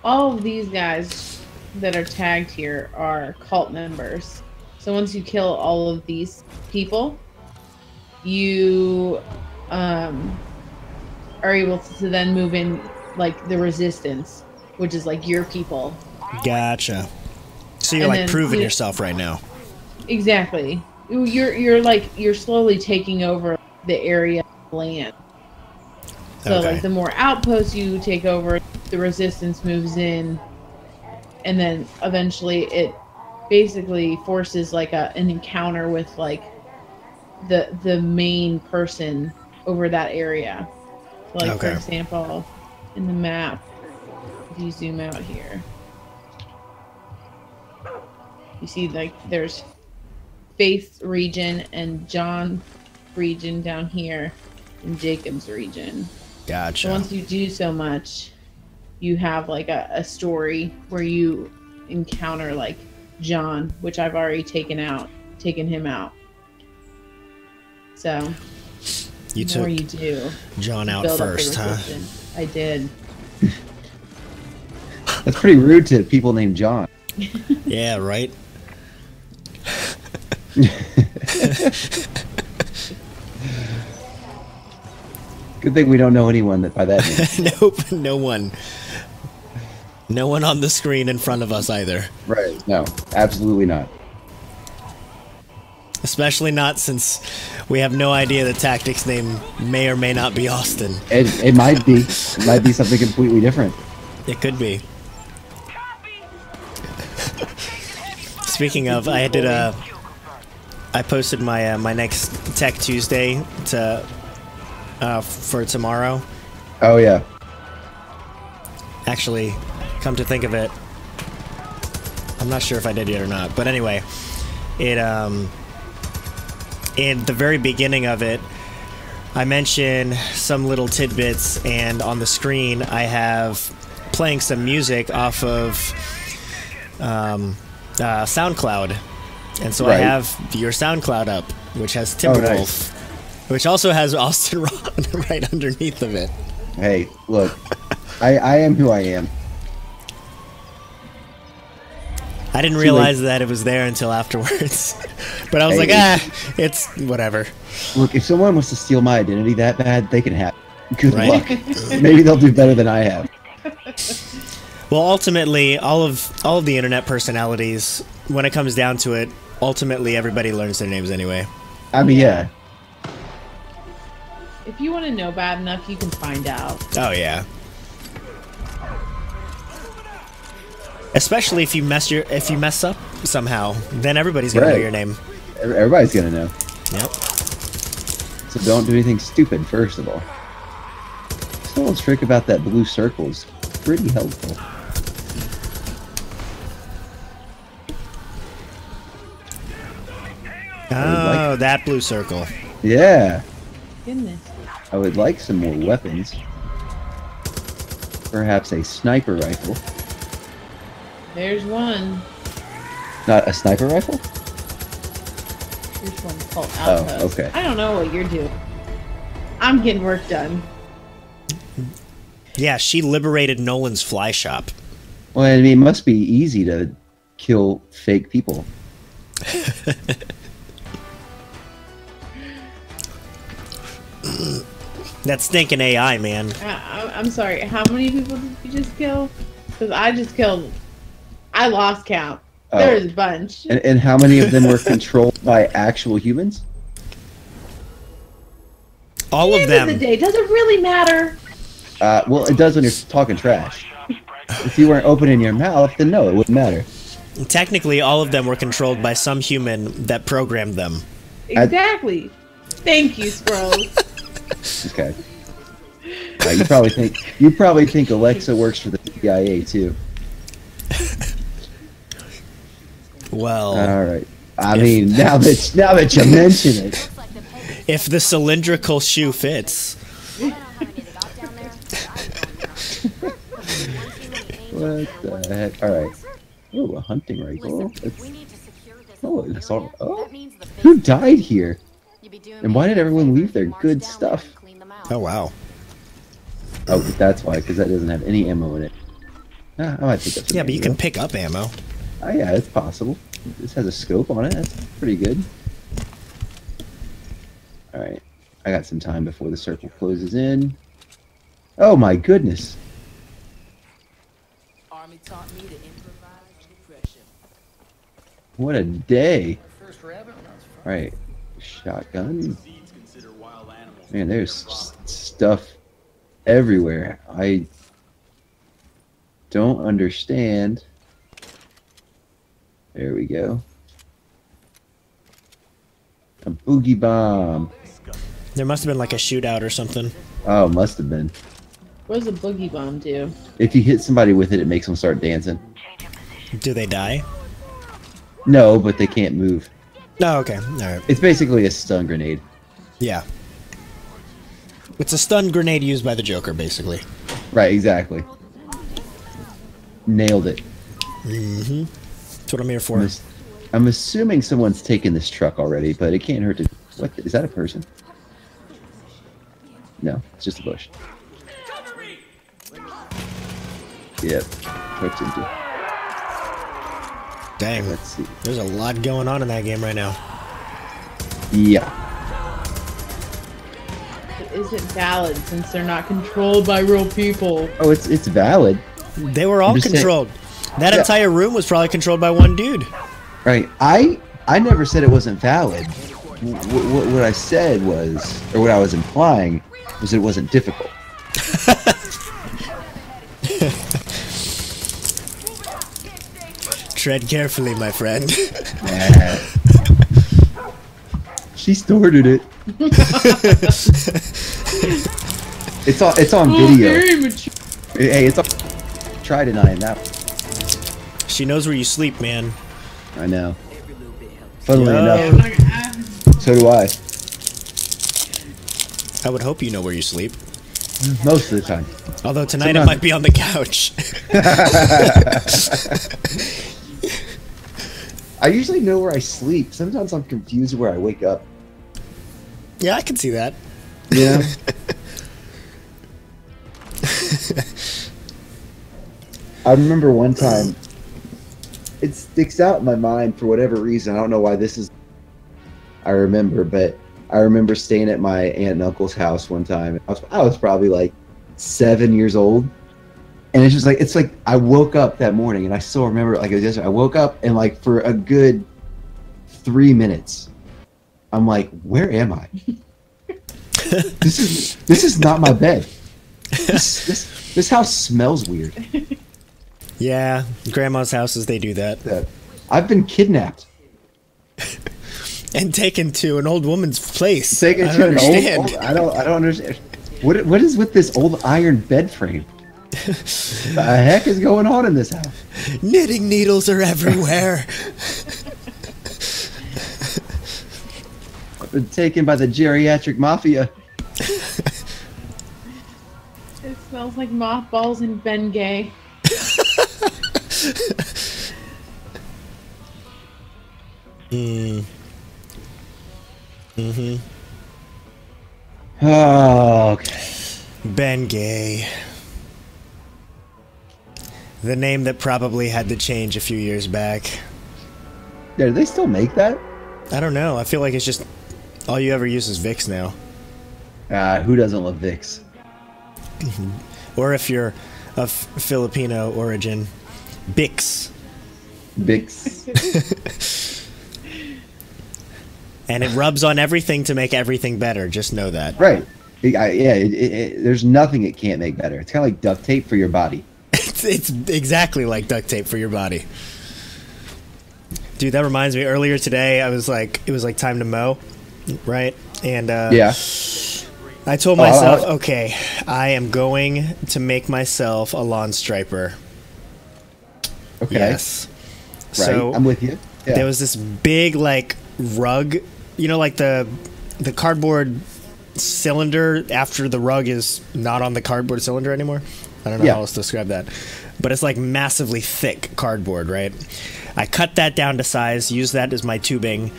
All of these guys that are tagged here are cult members. So once you kill all of these people, you are able to then move in like the resistance, which is like your people. Gotcha. So you're And like then proving yourself right now. Exactly. You're slowly taking over the area of land. So Okay. like the more outposts you take over, the resistance moves in, and then eventually it basically forces like an encounter with like the main person over that area. So, like for Okay. example, in the map, if you zoom out here, you see like there's Faith's region and John region down here, and Jacob's region. Gotcha. So once you do so much, you have like a story where you encounter like John, which I've already taken him out. So You the more took you do, John out build up the first, huh? resistance. I did. That's pretty rude to people named John. Yeah, right? Good thing we don't know anyone that by that name. Nope, no one. No one on the screen in front of us either. Right. No, absolutely not. Especially not since we have no idea the tactic's name may or may not be Austin. It might be. It might be something completely different. It could be. Speaking of, I did I posted my my next Tech Tuesday to for tomorrow. Oh yeah. Actually, come to think of it, I'm not sure if I did yet or not. But anyway, it in the very beginning of it, I mention some little tidbits, and on the screen I have playing some music off of SoundCloud, and so I Right. have your SoundCloud up, which has Timberwolf, nice. which also has Austin right underneath of it. Hey, look. I am who I am. I didn't Too realize that it was there until afterwards, but I was Hey, like, it's whatever. Look, if someone wants to steal my identity that bad, they can have it. Good Right. luck. Maybe they'll do better than I have. Well, ultimately, all of the internet personalities, when it comes down to it, ultimately everybody learns their names anyway. I mean, yeah. If you want to know bad enough, you can find out. Oh yeah. Especially if you mess up somehow, then everybody's gonna know Right. your name. Everybody's gonna know. Yep. So don't do anything stupid, first of all. This little trick about that blue circle is pretty helpful. Oh, that blue circle. Yeah. Goodness. I would like some more weapons. Perhaps a sniper rifle. There's one. Not a sniper rifle? Here's one called Oh, Outpost. okay. I don't know what you're doing. I'm getting work done. Yeah, she liberated Nolan's fly shop. Well, I mean, it must be easy to kill fake people. That stinking AI, man. I'm sorry. How many people did you just kill? Because I just killed. I lost count. Oh. There's a bunch. And how many of them were controlled by actual humans? All of them. At the end of the day, does it really matter? Well, it does when you're talking trash. If you weren't opening your mouth, then no, it wouldn't matter. Technically, all of them were controlled by some human that programmed them. Exactly. Thank you, Skwirls. Okay. You probably think Alexa works for the CIA too. Well. All right. I mean, now that you mention it. If the cylindrical shoe fits. What the heck? All right. Oh, a hunting rifle. Oh, who died here? And why did everyone leave their good stuff? Oh, wow. Oh, that's why, because that doesn't have any ammo in it. I might pick up some Yeah, but you ammo. can pick up ammo. Oh, yeah, it's possible. This has a scope on it. That's pretty good. Alright. I got some time before the circle closes in. Oh, my goodness. Army taught me to improvise depression. What a day. Alright. Shotgun. Man, there's stuff everywhere. I don't understand. There we go. A boogie bomb. There must have been like a shootout or something. Oh, must have been. What does a boogie bomb do? If you hit somebody with it, it makes them start dancing. Do they die? No, but they can't move. Oh, okay. All right. It's basically a stun grenade. Yeah. It's a stun grenade used by the Joker, basically. Right, exactly. Nailed it. Mm-hmm. That's what I'm here for. I'm assuming someone's taken this truck already, but it can't hurt to... What? Is that a person? No, it's just a bush. Yep. Truck's empty. Dang. Let's see. There's a lot going on in that game right now. Yeah. It isn't valid since they're not controlled by real people. Oh, it's valid. They were all I'm just controlled. That Yeah. entire room was probably controlled by one dude. Right. I never said it wasn't valid. What I said was, or what I was implying, was it wasn't difficult. Tread carefully, my friend. Nah. She started it. It's on video. Very mature. Hey, it's on. Try denying that. She knows where you sleep, man. I know. Funnily Yo. enough, so do I. I would hope you know where you sleep. Most of the time. Although tonight Sometimes. it might be on the couch. I usually know where I sleep. Sometimes I'm confused where I wake up. Yeah, I can see that. Yeah. I remember one time, it sticks out in my mind for whatever reason. I don't know why this is. I remember, but I remember staying at my aunt and uncle's house one time. I was probably like 7 years old, and it's like I woke up that morning, and I still remember it like it was yesterday. I woke up, and like for a good 3 minutes, I'm like, where am I? This is not my bed. This house smells weird. Yeah, grandma's houses, they do that. I've been kidnapped. And taken to an old woman's place. Taken I to don't an understand. I don't understand. What is with this old iron bed frame? The heck is going on in this house? Knitting needles are everywhere. I've been taken by the geriatric mafia. It smells like mothballs and Bengay. Oh, okay. Ben Gay. The name that probably had to change a few years back. Yeah, do they still make that? I don't know. I feel like it's just all you ever use is Vicks now. Who doesn't love Vicks? Or if you're of Filipino origin, Bix. Vicks. And it rubs on everything to make everything better. Just know that. Right. There's nothing it can't make better. It's kind of like duct tape for your body. It's exactly like duct tape for your body. Dude, that reminds me, earlier today, it was like time to mow, right? And Yeah. I told myself, okay, I am going to make myself a lawn striper. Okay. Yes. Right. So I'm with you. Yeah. there was this big like rug, you know, like the cardboard cylinder after the rug is not on the cardboard cylinder anymore. I don't know how else to describe that, but it's like massively thick cardboard, right? I cut that down to size, used that as my tubing,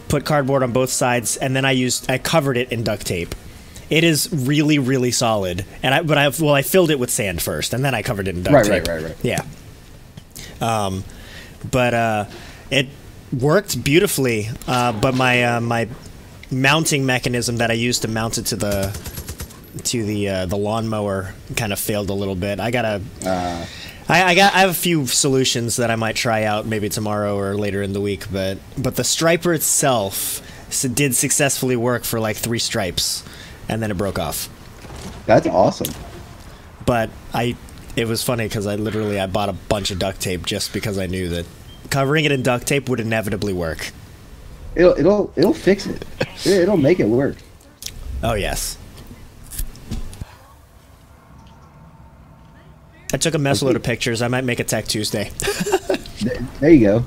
put cardboard on both sides, and then I covered it in duct tape. It is really, really solid, and I filled it with sand first, and then I covered it in duct tape. Right. Yeah. But it worked beautifully. But my mounting mechanism that I used to mount it to the lawnmower kind of failed a little bit. I have a few solutions that I might try out maybe tomorrow or later in the week, but the striper itself did successfully work for like 3 stripes, and then it broke off. That's awesome. But it was funny because I bought a bunch of duct tape just because I knew that covering it in duct tape would inevitably work. It'll fix it. It'll make it work. Oh yes. I took a mess load of pictures. I might make a Tech Tuesday. There you go.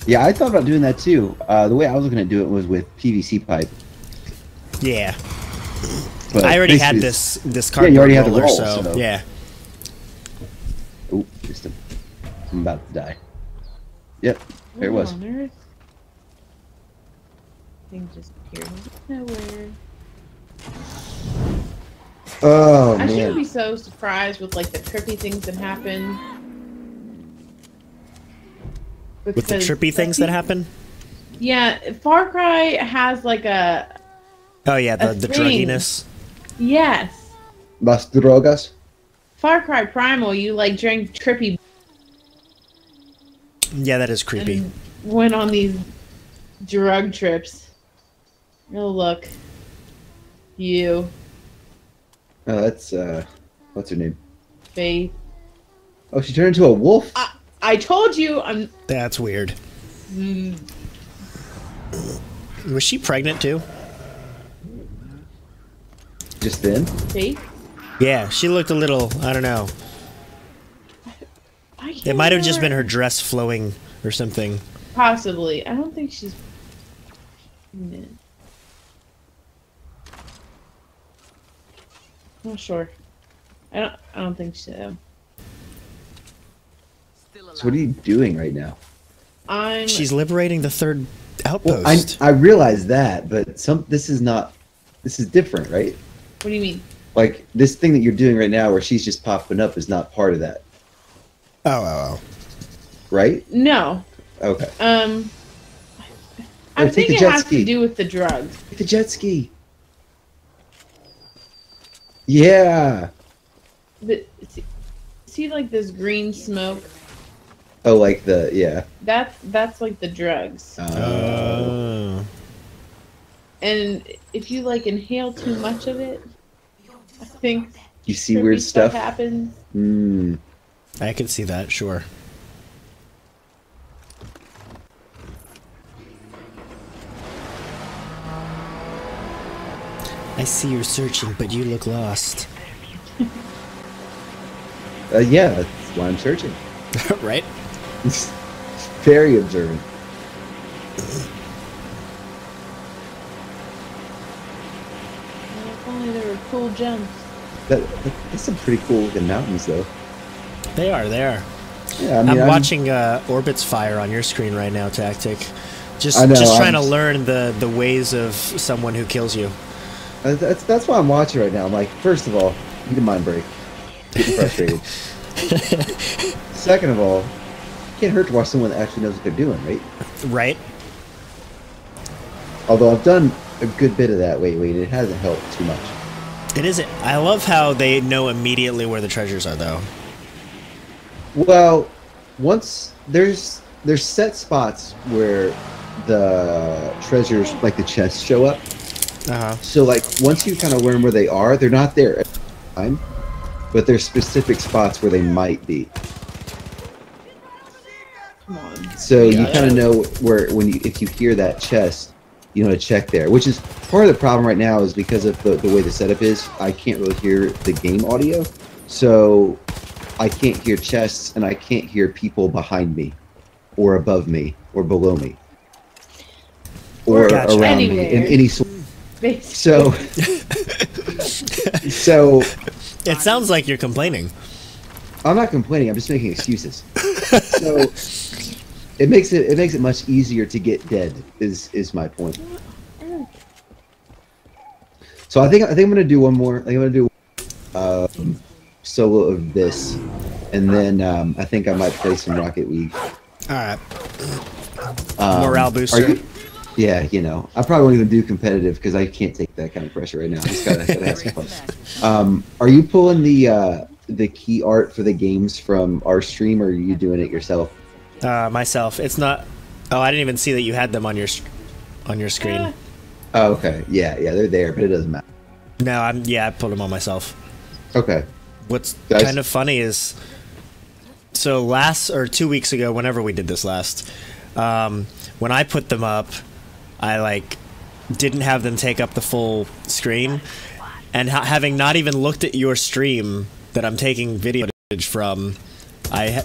Yeah, I thought about doing that too. The way I was going to do it was with PVC pipe. Yeah. But I already had this cardboard you already had the roller, roll, so yeah. Oh, I'm about to die. Yep, there it was. Thing just appeared out of nowhere. Oh, I man. shouldn't be so surprised with like the trippy things that happen. With the trippy things that happen? Yeah, Far Cry has like a... Oh yeah, the thing. drugginess. Yes. Las drogas? Far Cry Primal, you like drank trippy Yeah, that is creepy. and went on these drug trips. Oh, look. You. Oh, that's, what's her name? Faith. Oh, she turned into a wolf? I told you I'm... That's weird. Was she pregnant too? Just then? Faith? Yeah, she looked a little, I don't know. It might have just been her dress flowing or something. Possibly. I don't think she's... pregnant. Not sure. I don't think so. So what are you doing right now? She's liberating the 3rd Well, outpost. I realize that, but this is different, right? What do you mean? Like, this thing that you're doing right now where she's just popping up is not part of that, Oh. right? No. Okay. I take think the it jet has ski. to do with the drugs. The jet ski. Yeah. But see like this green smoke? Oh, like yeah. That's like the drugs. Oh. And if you like inhale too much of it, I think You see trippy weird stuff? happens. I can see that, sure. I see you're searching, but you look lost. Yeah, that's why I'm searching. Right? Very observant. Well, if only there were cool jumps. That's some pretty cool looking mountains, though. They are. Yeah, I mean, I'm watching orbits fire on your screen right now, Tactic. Just trying to learn the ways of someone who kills you. That's why I'm watching right now. I'm like, first of all, need a mind break. getting frustrated. Second of all, it can't hurt to watch someone that actually knows what they're doing, right? Right. Although I've done a good bit of that lately, and it hasn't helped too much. It isn't. I love how they know immediately where the treasures are, though. Well, once there's set spots where the treasures, like the chests, show up. So like once you kind of learn where they are, they're not there every time, but there's specific spots where they might be. Come on. So you kind of know where if you hear that chest, you know to check there. Which is part of the problem right now is because of the way the setup is. I can't really hear the game audio, so I can't hear chests and I can't hear people behind me, or above me, or below me, or around me in any sort. So it sounds like you're complaining. I'm not complaining. I'm just making excuses. So it makes it much easier to get dead. Is my point. So I think I'm gonna do one more. I think I'm gonna do solo of this, and then I think I might play some Rocket League. All right. Morale booster. Yeah, you know, I probably won't even do competitive because I can't take that kind of pressure right now. I just gotta have some fun. Are you pulling the key art for the games from our stream, or are you doing it yourself? Myself. It's not. Oh, I didn't even see that you had them on your screen. Oh, okay. Yeah, they're there, but it doesn't matter. No, I pulled them on myself. Okay. What's kind of funny is, so 2 weeks ago, whenever we did this last, when I put them up, I didn't have them take up the full screen, and having not even looked at your stream that I'm taking video footage from,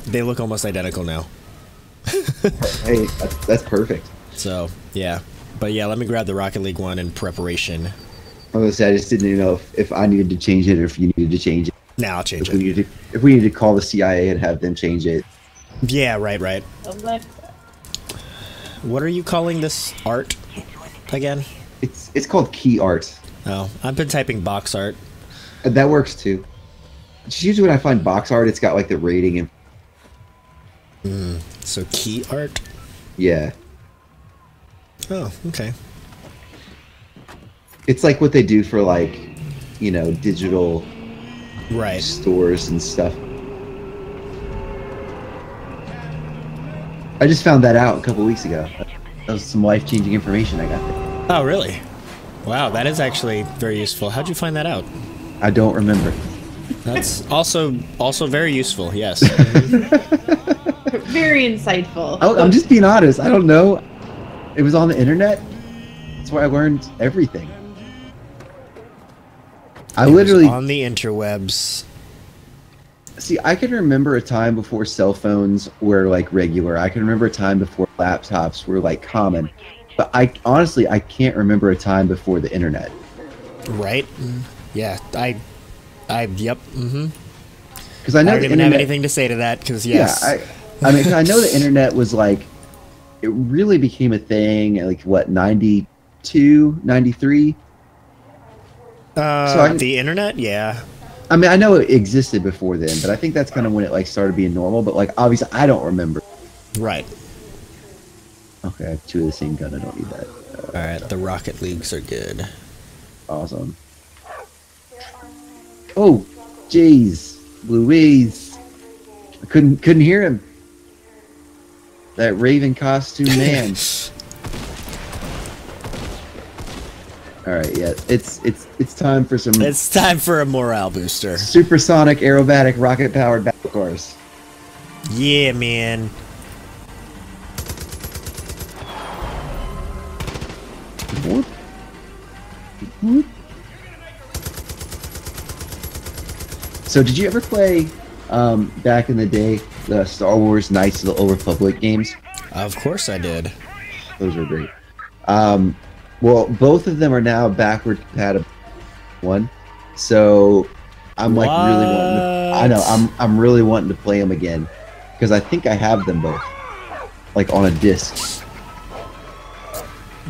they look almost identical now. Hey, that's perfect. So yeah, but yeah, let me grab the Rocket League one in preparation. I was gonna say, I just didn't know if I needed to change it or if you needed to change it. Now I'll change it. If we need to call the CIA and have them change it. Yeah, right. What are you calling this art again? It's called key art. Oh, I've been typing box art. That works too. It's usually when I find box art, it's got like the rating and. So key art. Yeah. Oh, okay. It's like what they do for digital stores and stuff. I just found that out a couple weeks ago. That was some life-changing information I got there. Oh, really? Wow, that is actually very useful. How'd you find that out? I don't remember. That's also very useful, yes. Very insightful. I'm just being honest. I don't know. It was on the internet. That's where I learned everything. I literally on the interwebs. See, I can remember a time before cell phones were regular. I can remember a time before laptops were common. But I can't remember a time before the internet. Right? Yeah, yep. Because I know I don't even have anything to say to that. Because yes, yeah, I mean, I know the internet was it really became a thing at 92, 93. The internet, yeah. I mean, I know it existed before then, but I think that's kind of when it started being normal. But obviously, I don't remember. Right. Okay, I have two of the same gun. I don't need that. All right, the Rocket Leagues are good. Awesome. Oh, jeez, Louise! I couldn't hear him. That Raven costume man. All right, yeah, it's time for some. It's time for a morale booster. Supersonic, aerobatic, rocket-powered battle cars. Yeah, man. Whoop. Whoop. So, did you ever play back in the day the Star Wars Knights of the Old Republic games? Of course, I did. Those were great. Well, both of them are now backward compatible. So I'm really wanting to. I know I'm really wanting to play them again because I think I have them both, on a disc.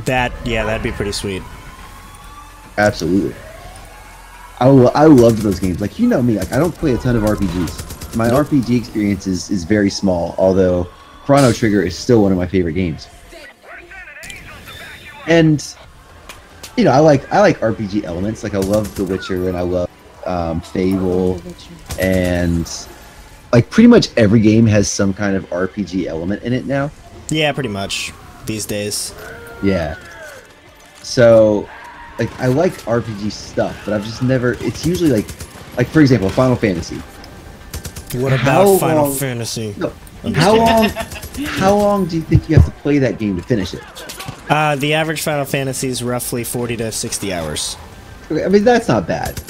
That'd be pretty sweet. Absolutely. I loved those games. Like, you know me, like I don't play a ton of RPGs. My RPG experience is very small, although Chrono Trigger is still one of my favorite games. And you know, I like RPG elements. Like I love The Witcher and I love Fable, and like pretty much every game has some kind of RPG element in it now. Yeah, pretty much these days. Yeah. So, like, I like RPG stuff, but I've just never. It's usually like for example, Final Fantasy. What about Final Fantasy? No, how long do you think you have to play that game to finish it? The average Final Fantasy is roughly 40 to 60 hours. Okay, I mean, that's not bad.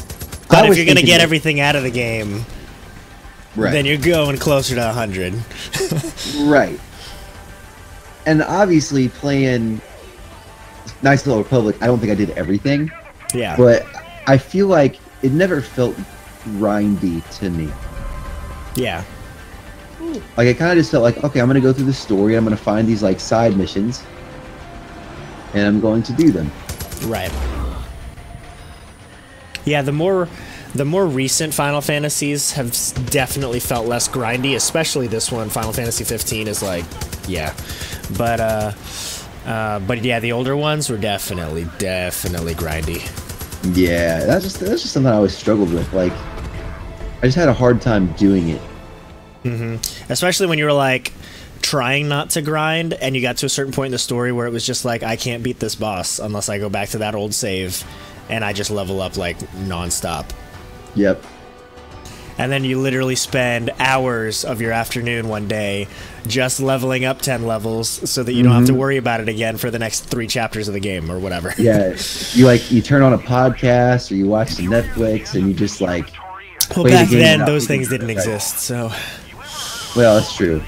But if you're gonna get everything out of the game, right, then you're going closer to 100. Right. And obviously, playing Knights of the Old Republic, I don't think I did everything. Yeah. But I feel like it never felt grindy to me. Yeah. Like, it kind of just felt like, okay, I'm going to go through the story, I'm going to find these, like, side missions, and I'm going to do them. Right. Yeah, the more recent Final Fantasies have definitely felt less grindy, especially this one. Final Fantasy 15 is like, yeah. But yeah, the older ones were definitely grindy. Yeah, that's just something I always struggled with. Like, I just had a hard time doing it. Mm-hmm. Especially when you were like trying not to grind, and you got to a certain point in the story where it was just like, I can't beat this boss unless I go back to that old save, and I just level up like nonstop. Yep. And then you literally spend hours of your afternoon one day just leveling up 10 levels so that you don't have to worry about it again for the next 3 chapters of the game or whatever. Yeah, you turn on a podcast or you watch some Netflix and you just like. Well, back then those things didn't exist, so. Well, that's true.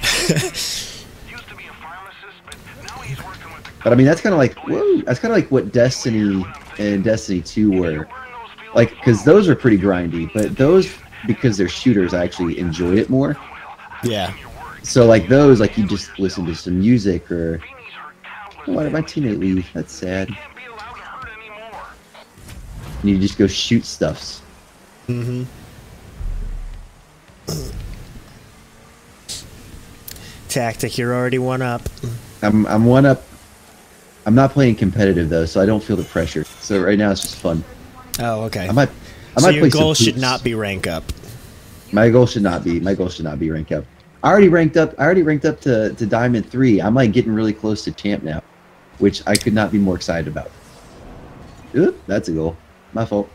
But I mean, that's kind of like what Destiny and Destiny 2 were. Like, because those are pretty grindy, but those, because they're shooters, I actually enjoy it more. Yeah. So, like, those, like, you just listen to some music, or... Why did my teammate leave? That's sad. And you just go shoot stuffs. Mm-hmm. Tactic, you're already 1 up. I'm 1 up. I'm not playing competitive, though, so I don't feel the pressure. So right now, it's just fun. Oh, okay. I might so your play goal some should not be rank up. My goal should not be rank up. I already ranked up to Diamond 3. I'm like getting really close to champ now, which I could not be more excited about. Oop, that's a goal. My fault.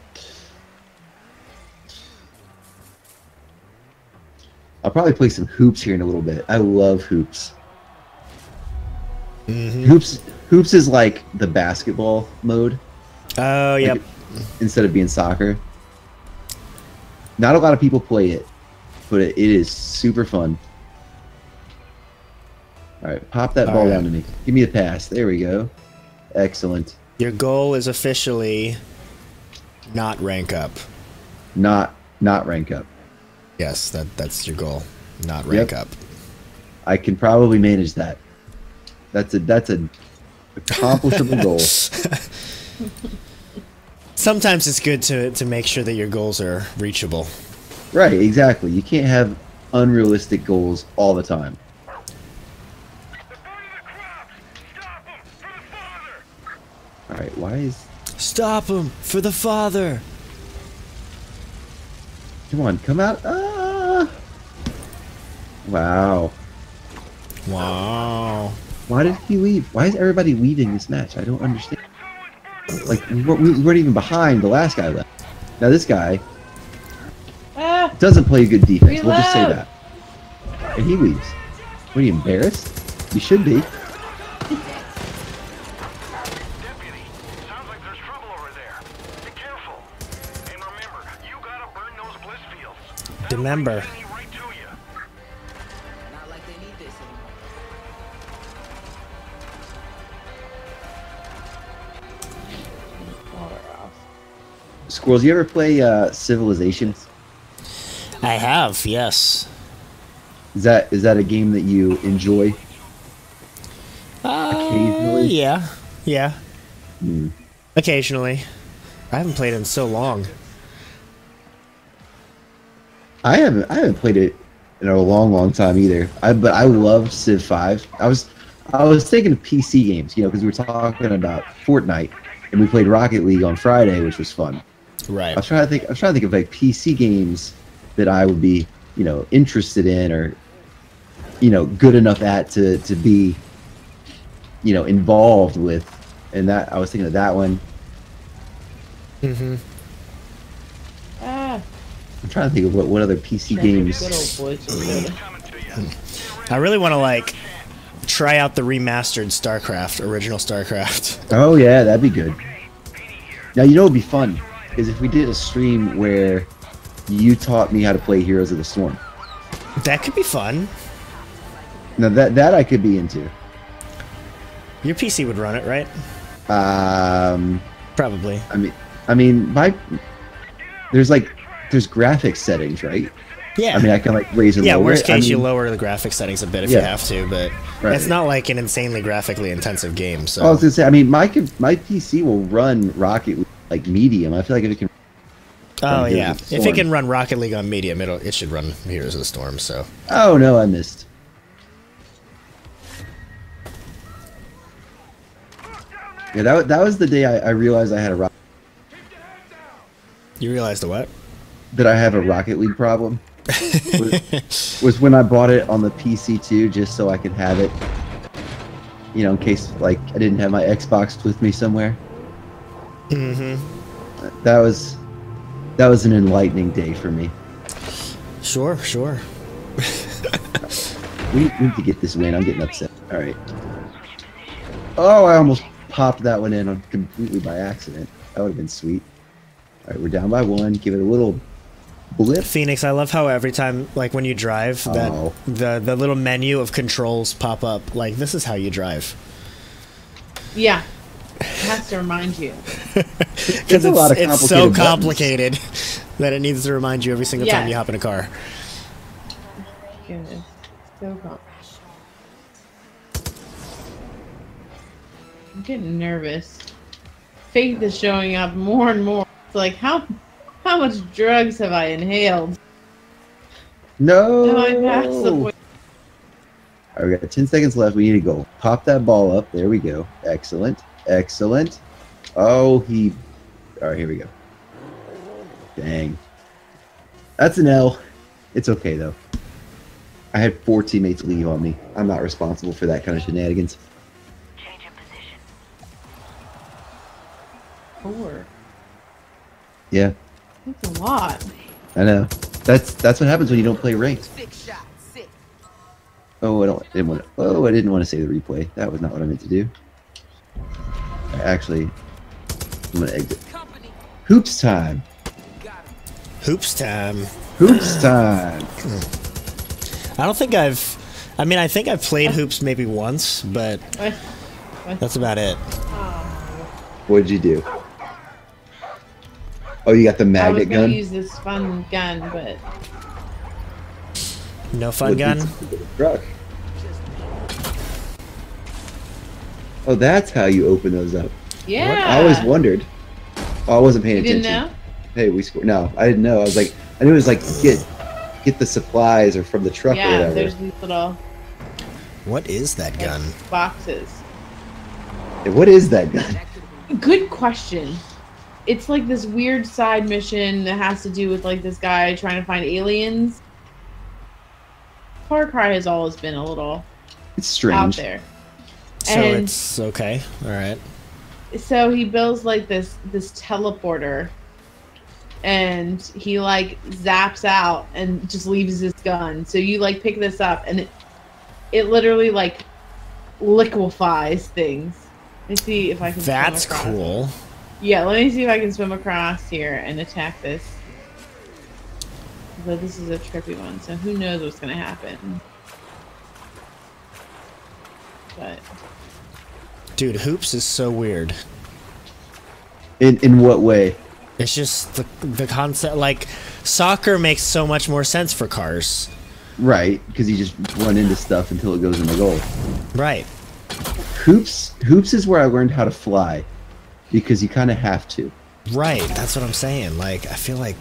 I'll probably play some hoops here in a little bit. I love hoops. Mm-hmm. Hoops is like the basketball mode. Oh, yep. Like, instead of being soccer. Not a lot of people play it, but it is super fun. All right, pop that ball down to me. Give me a pass. There we go. Excellent. Your goal is officially not rank up. Not rank up. Yes, that's your goal. Not rank up. I can probably manage that. That's an accomplishable goal. Sometimes it's good to make sure that your goals are reachable. Right, exactly. You can't have unrealistic goals all the time. All right, why is... Stop him for the father. Come on, come out. Ah! Wow. Wow. Why did he leave? Why is everybody leaving this match? I don't understand. Like, we weren't even behind. The last guy left. Now this guy doesn't play good defense. We'll just say that. And he leaves. What, are you embarrassed? You should be. Remember. Not like they need this anymore. Squirrels, you ever play Civilization? I have, yes. Is that a game that you enjoy? Occasionally? Yeah. Hmm. Occasionally. I haven't played in so long. I haven't played it in a long time either. But I love Civ 5. I was thinking of PC games, you know, because we were talking about Fortnite, and we played Rocket League on Friday, which was fun. Right. I was trying to think of like PC games that I would be, you know, interested in, or, you know, good enough at to be, you know, involved with. And that I was thinking of that one. Mm-hmm. Ah, I'm trying to think of what other PC games. good old boys. I really want to like try out the remastered StarCraft, original StarCraft. Oh yeah, that'd be good. Now you know what'd be fun is if we did a stream where you taught me how to play Heroes of the Storm. That could be fun. Now that I could be into. Your PC would run it, right? Probably. I mean, there's graphics settings, right? Yeah. I mean, I can like raise and yeah, lower. worst case, I you mean, lower the graphics settings a bit if you have to, but Right. it's not like an insanely graphically intensive game. So I was gonna say, I mean, my PC will run Rocket League, like medium. I feel like if it can. oh Heroes yeah, of the if it Storm. can run Rocket League on medium, it should run Heroes of the Storm. So Oh no, I missed. Yeah, that was the day I realized I had you realized the what? that I have a Rocket League problem. was when I bought it on the PC too, just so I could have it. You know, in case like I didn't have my Xbox with me somewhere. Mm-hmm. That was an enlightening day for me. Sure. We need to get this win. I'm getting upset. All right. Oh, I almost popped that one in on completely by accident. That would have been sweet. All right, we're down by 1. Give it a little blip. Phoenix, I love how every time, like when you drive, Oh. that the little menu of controls pop up. Like this is how you drive. Yeah, it has to remind you. Because a lot of it's so complicated complicated that it needs to remind you every single time you hop in a car. Goodness, so calm. I'm getting nervous. Faith is showing up more and more. It's like how much drugs have I inhaled? No. Have I passed the point? All right, we got 10 seconds left. We need to go. Pop that ball up. There we go. Excellent. Excellent. Oh, all right, here we go. Dang. That's an L. It's okay, though. I had 4 teammates leave on me. I'm not responsible for that kind of shenanigans. Change in position. 4. Yeah, That's a lot. I know. That's what happens when you don't play ranked. Six shots, six. Oh, I didn't want to say the replay. That was not what I meant to do. Actually, I'm gonna exit. Company. Hoops time. Got him. Hoops time. Hoops time. I don't think I mean, I think I've played hoops maybe once, but that's about it. What'd you do? Oh, you got the I was magnet gonna gun? use this fun gun, but No fun gun. Truck. Oh, that's how you open those up. yeah. I always wondered. Oh, I wasn't paying You didn't attention. know? Hey, we scored. No, I didn't know. I was like, I knew it was like get the supplies or from the truck or Yeah, whatever. there's these little What is that gun? boxes. Hey, what is that gun? Good question. It's like this weird side mission that has to do with like this guy trying to find aliens. Far Cry has always been a little It's out strange. there. So And it's okay. All right. so he builds like this teleporter, and he like zaps out and just leaves his gun. So you like pick this up, and it literally like liquefies things. Let me see if I can. That's swim across. cool. Yeah, let me see if I can swim across here and attack this. But this is a trippy one, so who knows what's gonna happen. But Dude, hoops is so weird. In what way? It's just the concept. Like, soccer makes so much more sense for cars. Right, because you just run into stuff until it goes in the goal. Right. Hoops is where I learned how to fly, because you kind of have to. Right. That's what I'm saying. Like, I feel like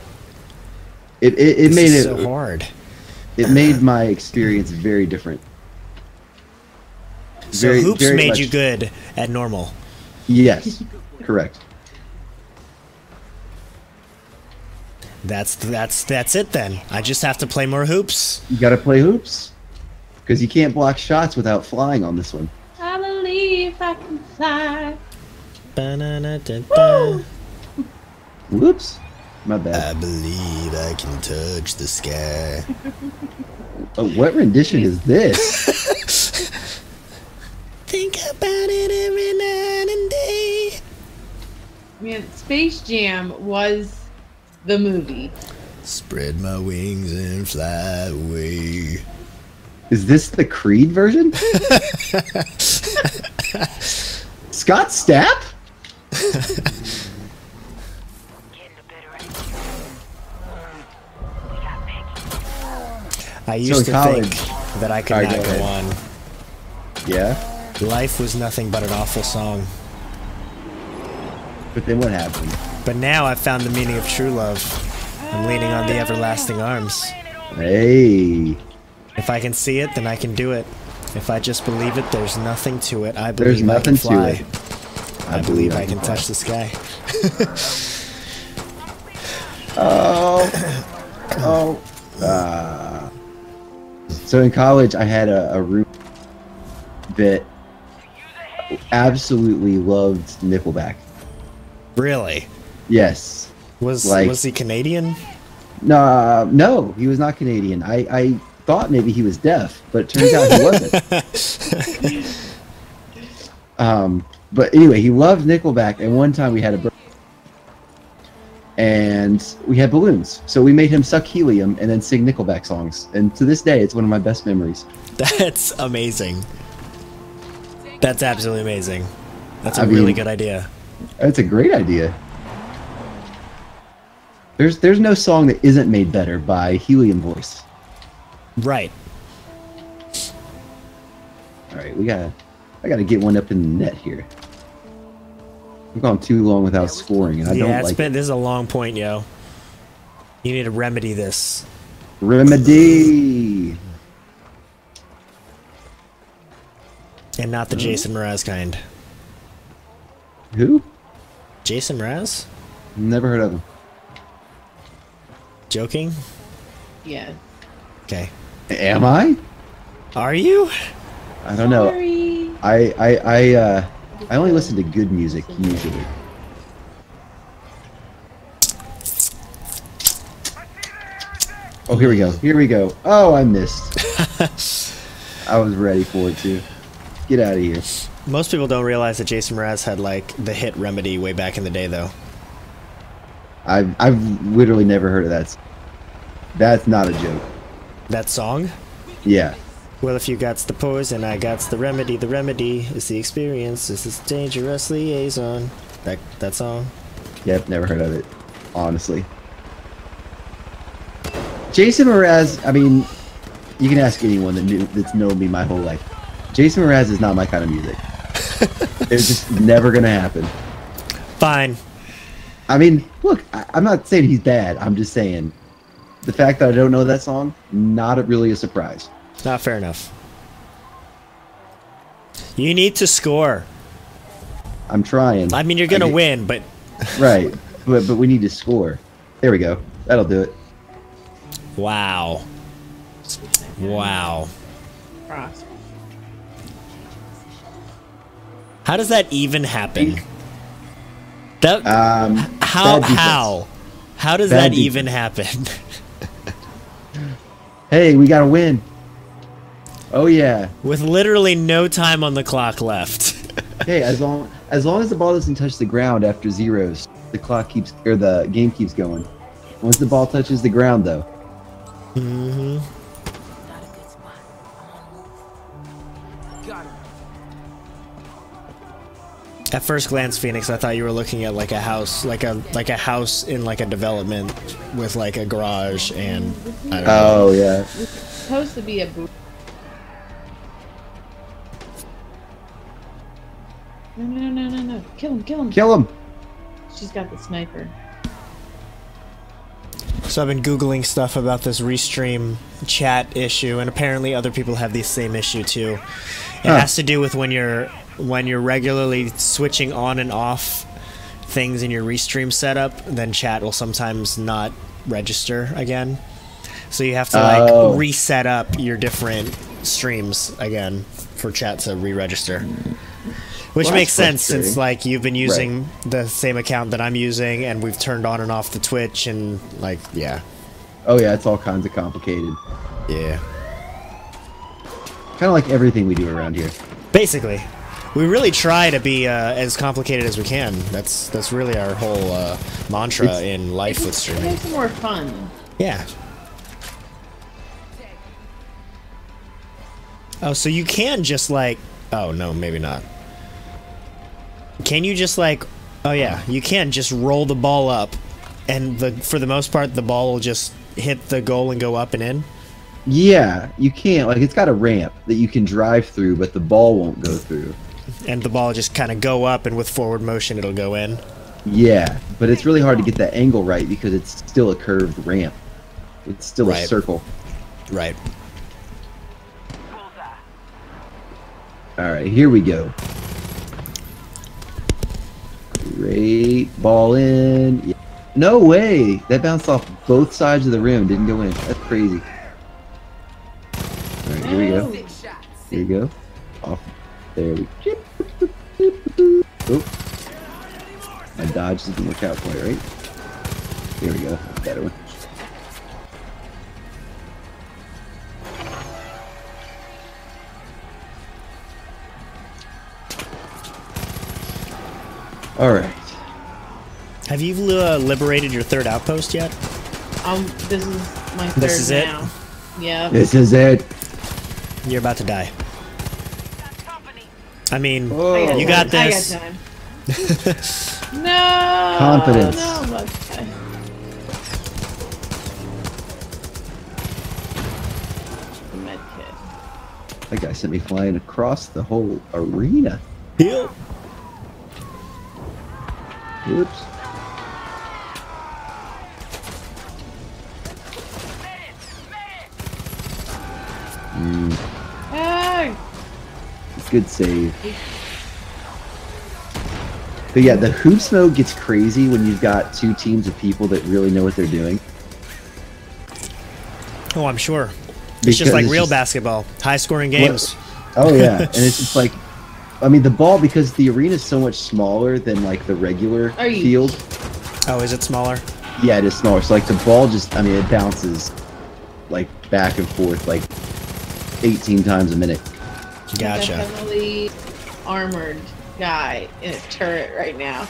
It made it so hard. It made my experience very different. So hoops very made much- you good at normal. Yes, correct. That's it then. I just have to play more hoops. You got to play hoops because you can't block shots without flying on this one. I believe I can fly. Ba-na-na-da-da. Whoops, my I bad. believe I can touch the sky. Oh, what rendition is this? Think about it every night and day. Man, Space Jam was the movie. Spread my wings and fly away. Is this the Creed version? Scott Stapp? I used to college- think that I could Alright, not go go ahead. on. Yeah. Life was nothing but an awful song. But then what happened? But now I've found the meaning of true love. I'm leaning on the everlasting arms. Hey. If I can see it, then I can do it. If I just believe it, there's nothing to it. I There's believe I can nothing to fly. it. I believe I can touch the sky. Oh. So in college, I had a room that absolutely loved Nickelback. Really? Yes. Was Like- was he Canadian? No, he was not Canadian. I thought maybe he was deaf, but it turns out he wasn't. But anyway, he loved Nickelback, and one time we had a birthday, and we had balloons, so we made him suck helium and then sing Nickelback songs. And to this day, it's one of my best memories. That's amazing. That's absolutely amazing. That's a I really mean- good idea. That's a great idea. There's no song that isn't made better by Helium Voice. Right. All right, I gotta get one up in the net here. We've gone too long without scoring, and I don't like this is a long point, yo. You need to remedy this. Remedy. And not the Jason Mraz kind. Who? Jason Mraz? Never heard of him. Joking? Yes. Okay. Am I? Are you? I don't know. Sorry. I only listen to good music usually. Oh, here we go. Here we go. Oh, I missed. I was ready for it too. Get out of here. Most people don't realize that Jason Mraz had like the hit Remedy way back in the day, though. I've literally never heard of that. That's not a joke. That song? Yeah. Well, if you got's the poison, I got's the remedy. The remedy is the experience. This is dangerous liaison. That song. Yep, never heard of it. Honestly. Jason Mraz, I mean, you can ask anyone that's known me my whole life. Jason Mraz is not my kind of music. It's just never gonna happen. Fine. I mean, look, I'm not saying he's bad. I'm just saying the fact that I don't know that song, not really a surprise. Not fair enough. You need to score. I'm trying. I mean, you're gonna win, but Right, but we need to score. There we go. That'll do it. wow. Wow. Cross. How does that even happen? That Bad defense. how does Bad that even happen? Hey, we gotta win. Oh yeah. With literally no time on the clock left. Hey, as long as the ball doesn't touch the ground after zeros, the clock keeps or the game keeps going. Once the ball touches the ground, though. Mm-hmm. Not a good spot. I'm on Wulf. Got him. At first glance, Phoenix, I thought you were looking at like a house, like a house in like a development with like a garage and I don't know. Oh yeah. It's supposed to be a booth. No. Kill him. Kill him. She's got the sniper. So I've been Googling stuff about this restream chat issue, and apparently other people have the same issue too. It has to do with when you're regularly switching on and off things in your restream setup, then chat will sometimes not register again. So you have to like reset up your different streams again for chat to re-register. Which makes sense since like you've been using the same account that I'm using, and we've turned on and off the Twitch, and like Oh yeah, it's all kinds of complicated. Yeah. Kind of like everything we do around here. Basically, we really try to be as complicated as we can. That's really our whole mantra in life with streaming. It makes it more fun. Yeah. Oh, so you can just like... Oh, no, maybe not. Can you just like... Oh, yeah. You can just roll the ball up, and for the most part, the ball will just hit the goal and go up and in? Yeah, you can't. Like, it's got a ramp that you can drive through, but the ball won't go through. And the ball just kind of go up, and with forward motion, it'll go in? Yeah, but it's really hard to get that angle right because it's still a curved ramp. It's still a circle. Right. Alright, here we go. Great. Ball in. Yeah. No way! That bounced off both sides of the rim. Didn't go in. That's crazy. Alright, here we go. Here we go. Off. There we go. Oh. My dodge didn't work out quite right. Here we go. Better one. All right. Have you liberated your third outpost yet? This is my third This is now. it? Yeah. This is it. You're about to die. I mean, You got this. I got time. No. Confidence. No, I'm about to die. Medkit. That guy sent me flying across the whole arena. Heal. Oops. Hey! Good save. But yeah, the hoops mode gets crazy when you've got two teams of people that really know what they're doing. Oh, I'm sure. It's just like real basketball. High-scoring games. Oh, yeah. And it's just like... I mean, the ball, because the arena is so much smaller than, like, the regular field. Oh, is it smaller? Yeah, it is smaller. So, like, the ball just... I mean, it bounces, like, back and forth, like, 18 times a minute. Gotcha. Definitely armored guy in a turret right now.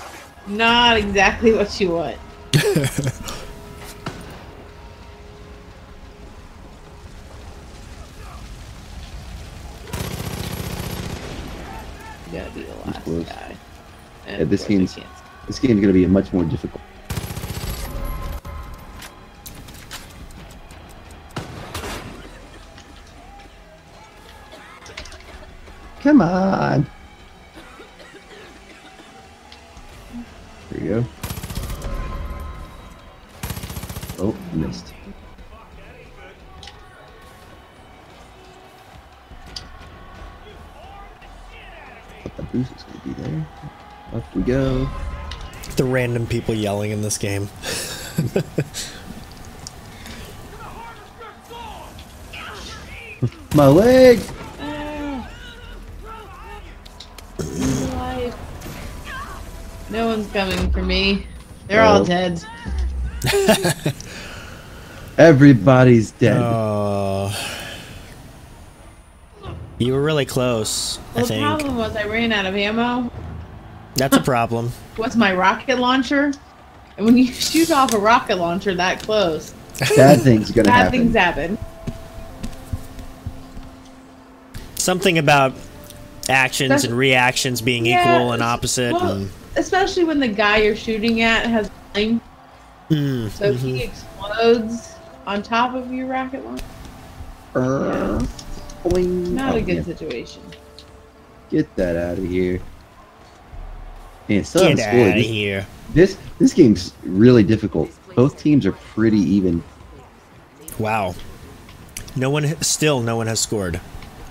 Not exactly what you want. You gotta be the last guy. And Yeah, this game's gonna be a much more difficult. Come on. There you go. Oh, missed. Thought the boost was gonna be there. Up we go. The random people yelling in this game. My leg! No one's coming for me. They're all dead. Everybody's dead. You were really close, Well, I think. the problem was I ran out of ammo. That's a problem. What's my rocket launcher? And when you shoot off a rocket launcher that close, Bad things are gonna bad happen. things happen. Something about actions and reactions being equal and opposite. Well, and... especially when the guy you're shooting at has flame. So if he explodes on top of your rocket launcher. Not a good situation. Get that out of here. Man, still Get haven't scored. out of here. This game's really difficult. Both teams are pretty even. Wow. No one has scored.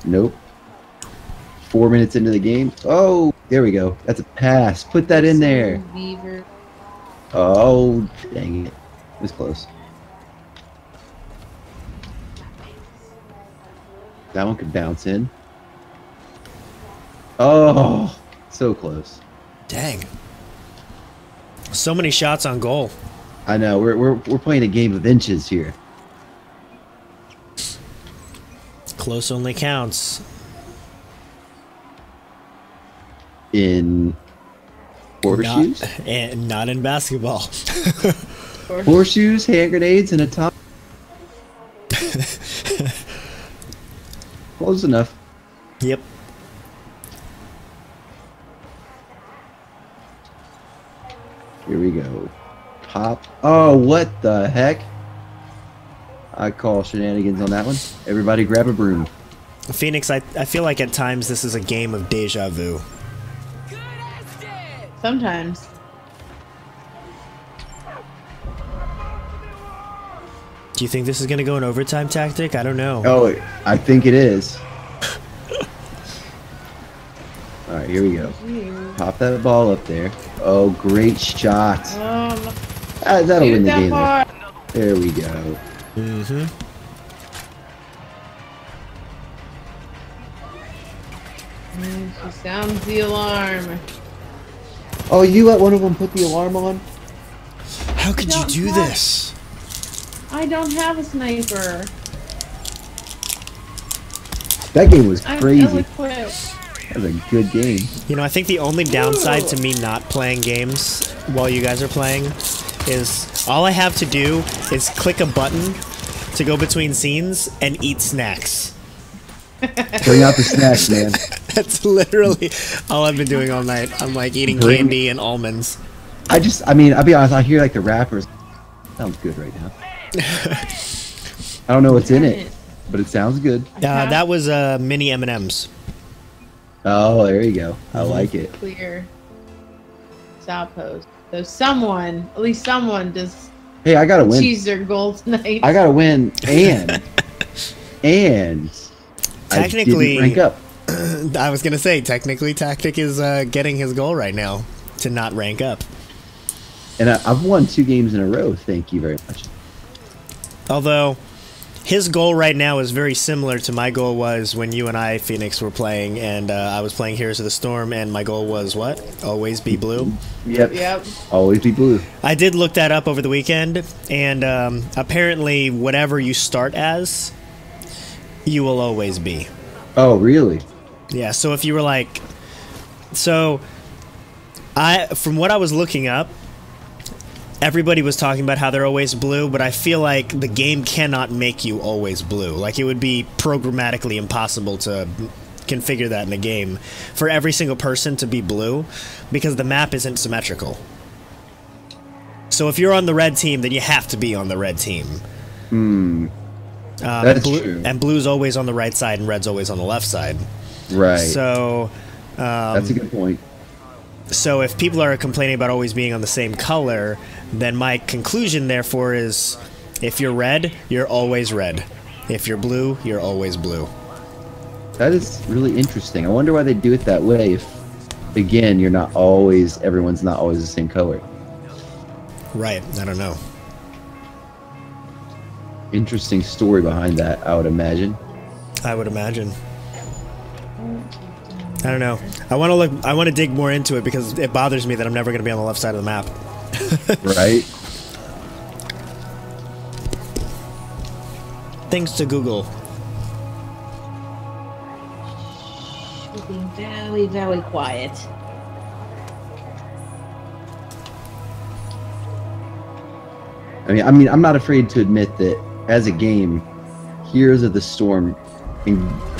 Nope. 4 minutes into the game. Oh, there we go. That's a pass. Put that in there. Beaver. Oh, dang it. It was close. That one could bounce in. Oh, so close. Dang. So many shots on goal. I know. We're playing a game of inches here. Close only counts. In horseshoes? Not in basketball. Horseshoes, hand grenades, and a top. Close enough. Yep. Here we go. Pop. Oh, what the heck? I call shenanigans on that one. Everybody grab a broom. Phoenix, I feel like at times this is a game of deja vu. Sometimes. Do you think this is going to go in overtime tactic? I don't know. Oh, I think it is. Alright, here we go. Pop that ball up there. Oh, great shot. That'll win the game. There we go. Mm-hmm. She sounds the alarm. Oh, you let one of them put the alarm on? How could you do this? I don't have a sniper. That game was I'm crazy. ill-equipped. That was a good game. You know, I think the only downside to me not playing games while you guys are playing is all I have to do is click a button to go between scenes and eat snacks. Bring out the snacks, man. That's literally all I've been doing all night. I'm like eating candy and almonds. I mean, I'll be honest, I hear like the rappers. Sounds good right now. I don't know what's in it, but it sounds good. That was mini M&Ms. Oh, there you go. I like it. Clear. Stop post. So someone, at least someone, does. Hey, I gotta win. Achieve their goal tonight. I gotta win, and technically, I didn't rank up. I was gonna say technically, Tactic is getting his goal right now to not rank up. And I've won 2 games in a row. Thank you very much. Although, his goal right now is very similar to my goal was when you and I, Phoenix, were playing, and I was playing Heroes of the Storm, and my goal was what? Always be blue? Yep. Always be blue. I did look that up over the weekend, and apparently whatever you start as, you will always be. Oh, really? Yeah, so if you were like... So, from what I was looking up, everybody was talking about how they're always blue, but I feel like the game cannot make you always blue. Like, it would be programmatically impossible to configure that in the game for every single person to be blue, because the map isn't symmetrical. So if you're on the red team, then you have to be on the red team. That's true. And blue's always on the right side, and red's always on the left side. Right. So... that's a good point. So if people are complaining about always being on the same color, then my conclusion, therefore, is if you're red, you're always red. If you're blue, you're always blue. That is really interesting. I wonder why they do it that way if, again, everyone's not always the same color. Right, I don't know. Interesting story behind that, I would imagine. I would imagine. I don't know. I want to dig more into it because it bothers me that I'm never going to be on the left side of the map. Right? Things to Google. Being very, very quiet. I mean, I'm not afraid to admit that as a game, Heroes of the Storm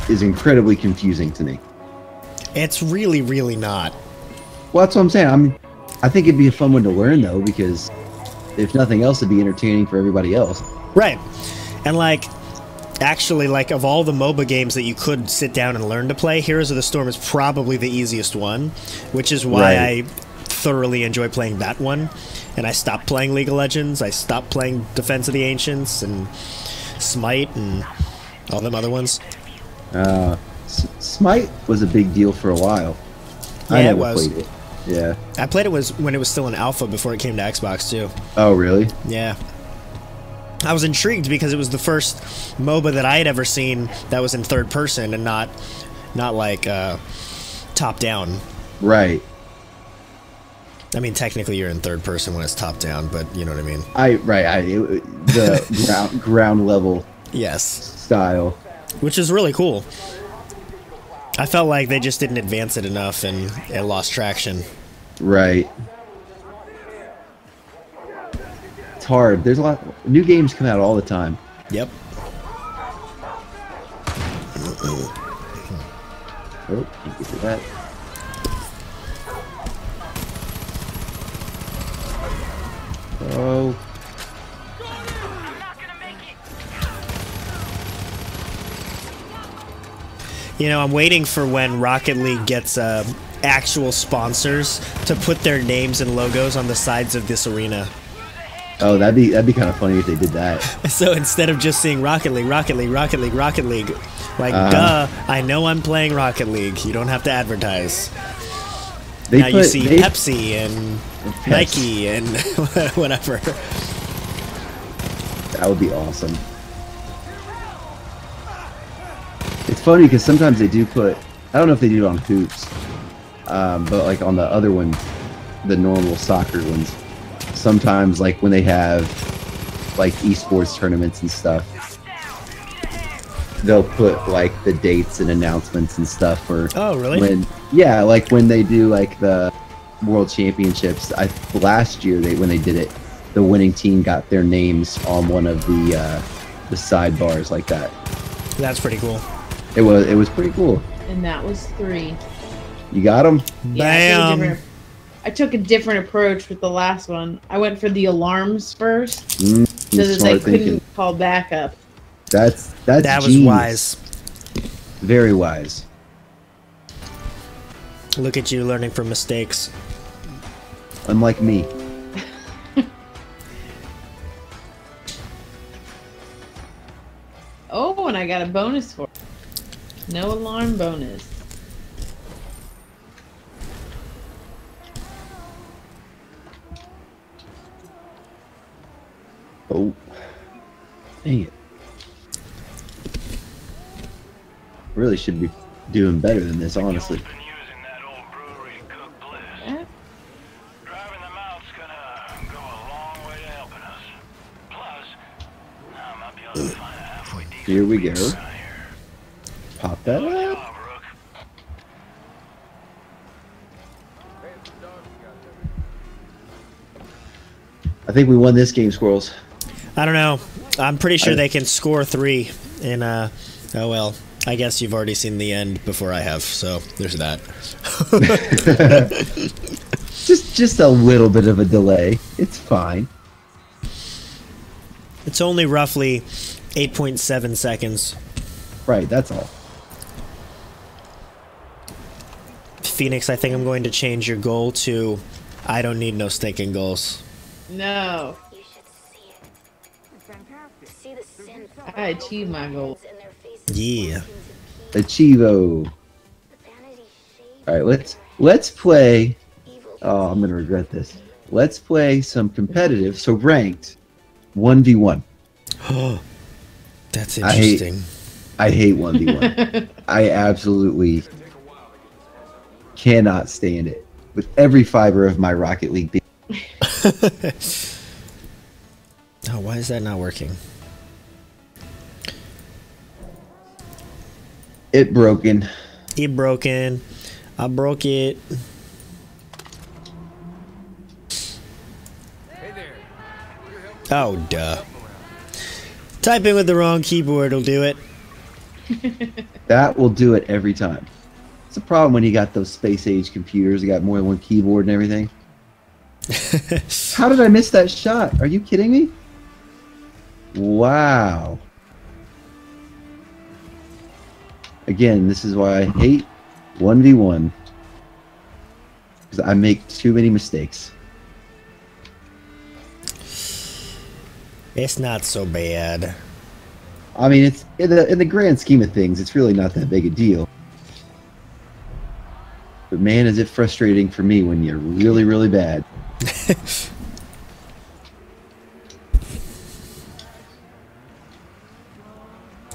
is incredibly confusing to me. It's really, really not. Well, that's what I'm saying. I think it'd be a fun one to learn, though, because if nothing else, it'd be entertaining for everybody else. Right. And, like, actually, like, of all the MOBA games that you could sit down and learn to play, Heroes of the Storm is probably the easiest one, which is why I thoroughly enjoy playing that one. and I stopped playing League of Legends. I stopped playing Defense of the Ancients and Smite and all them other ones. Smite was a big deal for a while. Yeah, I never it was. played it. Yeah. I played it when it was still in alpha before it came to Xbox too. Oh, really? Yeah. I was intrigued because it was the first MOBA that I had ever seen that was in third person and not like top down. Right. I mean, technically you're in third person when it's top down, but you know what I mean. The ground level. Yes. Style. Which is really cool. I felt like they just didn't advance it enough and it lost traction. Right. It's hard. There's a lot. New games come out all the time. Yep. Oh, can't get to that. Oh. You know, I'm waiting for when Rocket League gets actual sponsors to put their names and logos on the sides of this arena. Oh, that'd be kind of funny if they did that. So instead of just seeing Rocket League, like, duh, I know I'm playing Rocket League. You don't have to advertise. You see Pepsi and Nike and whatever. That would be awesome. It's funny because sometimes they do put, I don't know if they do it on hoops, but like on the other ones, the normal soccer ones, sometimes like when they have like esports tournaments and stuff, they'll put like the dates and announcements and stuff. Or oh, really? Like when they do like the World Championships. Last year when they did it, the winning team got their names on one of the sidebars like that. That's pretty cool. It was pretty cool. And that was 3. You got them? Yeah, Bam! I took a different approach with the last one. I went for the alarms first, so that they couldn't call backup. That was genius. wise. Very wise. Look at you learning from mistakes. Unlike me. Oh, and I got a bonus for it. No alarm bonus. Oh. Dang it. Really should be doing better than this, honestly. Here we go. Pop that up. I think we won this game, Skwirls. I don't know. I'm pretty sure they can score 3 in oh well. I guess you've already seen the end before I have, so there's that. just a little bit of a delay. It's fine. It's only roughly 8.7 seconds. Right, that's all. Phoenix, I think I'm going to change your goal to I don't need no stinking goals. No. You should see it. Fantastic. See the sin. I achieved my goal. Yeah. Achievo. Alright, let's play. Oh, I'm gonna regret this. Let's play some competitive, so ranked 1v1. Oh, that's interesting. I hate 1v1. I absolutely cannot stand it with every fiber of my Rocket League being. Oh, why is that not working? It broken. It broken. I broke it. Oh, duh. Typing with the wrong keyboard will do it. That will do it every time. It's a problem when you got those space age computers. You got more than one keyboard and everything. How did I miss that shot? Are you kidding me? Wow. Again, this is why I hate 1v1. Because I make too many mistakes. It's not so bad. I mean, it's in the grand scheme of things, it's really not that big a deal. But man, is it frustrating for me when you're really, really bad.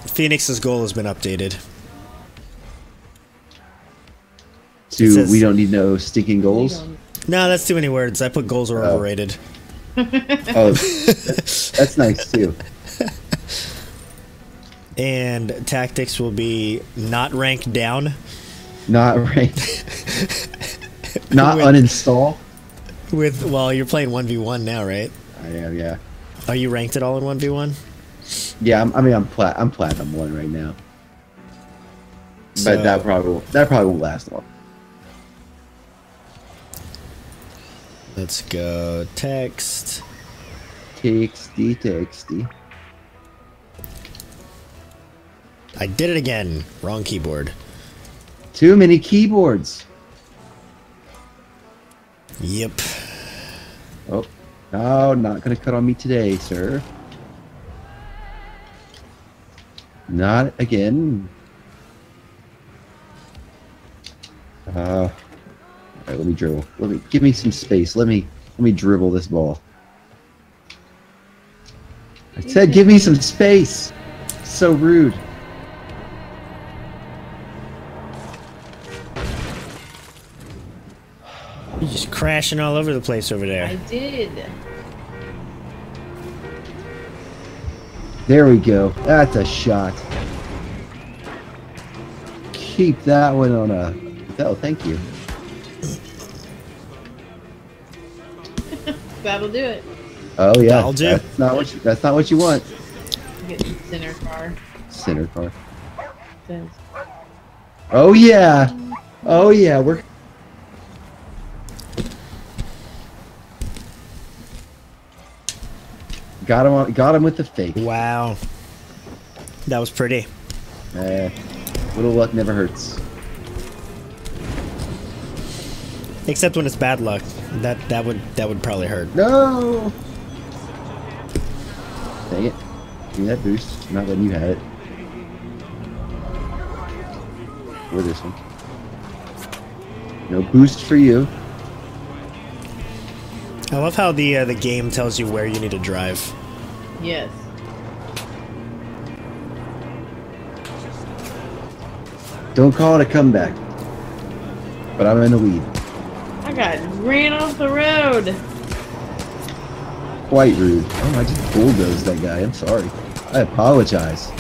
Phoenix's goal has been updated. So we don't need no stinking goals? No, that's too many words. I put goals are overrated. Oh, that's nice too. And tactics will be not ranked down. Not ranked. Not uninstall. Well, you're playing 1v1 now, right? I am, yeah. Are you ranked at all in 1v1? Yeah, I'm platinum 1 right now. So, But that probably won't last long. Let's go text. Texty. I did it again. Wrong keyboard. Too many keyboards. Yep. Oh, no, not gonna cut on me today, sir. Not again. All right, let me dribble. Give me some space. Let me dribble this ball. I said, give me some space. So rude. You're just crashing all over the place over there. I did. There we go. That's a shot. Keep that one on a... Oh, thank you. That'll do it. Oh yeah, That'll do. That's not what you want. Get the center car. Center car. Says. Oh yeah. Oh yeah. We're. Got him with the fake. Wow. That was pretty. Little luck never hurts. Except when it's bad luck. That would probably hurt. No. Dang it. Give me that boost. I'm not letting you have it. Or this one. No boost for you. I love how the game tells you where you need to drive. Yes. Don't call it a comeback. But I'm in the lead. I got ran off the road. Quite rude. Oh, I just bulldozed that guy. I'm sorry. I apologize.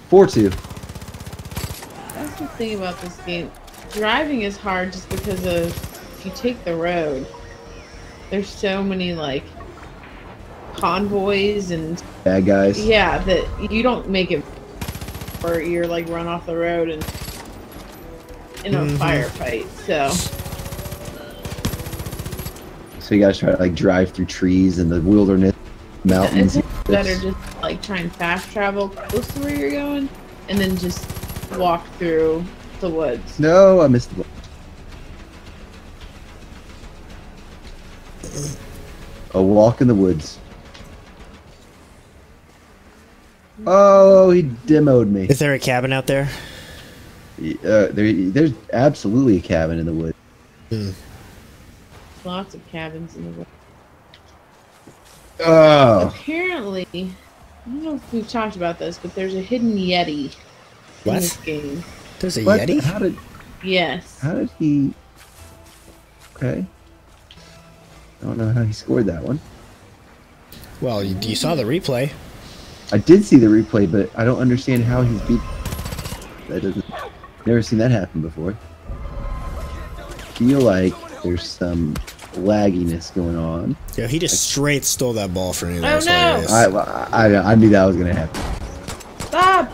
4-2. That's the thing about this game. Driving is hard just because of if you take the road. There's so many like convoys and Bad guys. yeah, that you don't make it or you're like run off the road and in a firefight. So you gotta try to like drive through trees and the wilderness, mountains. It's better just like try and fast travel close to where you're going and then just walk through the woods. No, I missed the ball. A walk in the woods. Oh, he demoed me. Is there a cabin out there? There's absolutely a cabin in the woods. Lots of cabins in the woods. Oh. Apparently, I don't know if we've talked about this, but there's a hidden Yeti in this game. There's a What? Yeti? Yes. How did he... Okay. I don't know how he scored that one. Well, you saw the replay. I did see the replay, but I don't understand how he's beat... That doesn't... Never seen that happen before. Feel like there's some lagginess going on. Yeah, he just straight stole that ball from you. Oh, no! I knew that was gonna happen. Stop!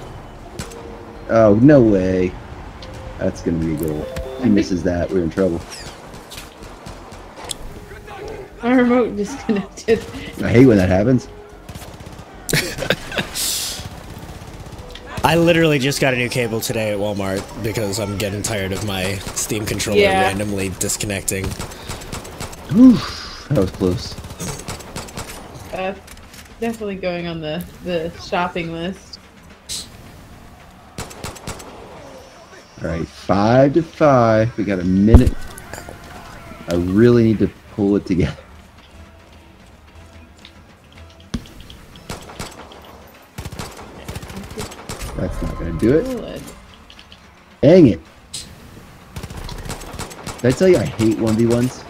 Oh, no way. That's gonna be a goal. If he misses that, we're in trouble. My remote disconnected. I hate when that happens. I literally just got a new cable today at Walmart because I'm getting tired of my Steam controller randomly disconnecting. Oof, that was close. Definitely going on the shopping list. All right, 5 to 5. We got a minute. I really need to pull it together. That's not gonna do it. Good. Dang it! Did I tell you I hate 1v1s?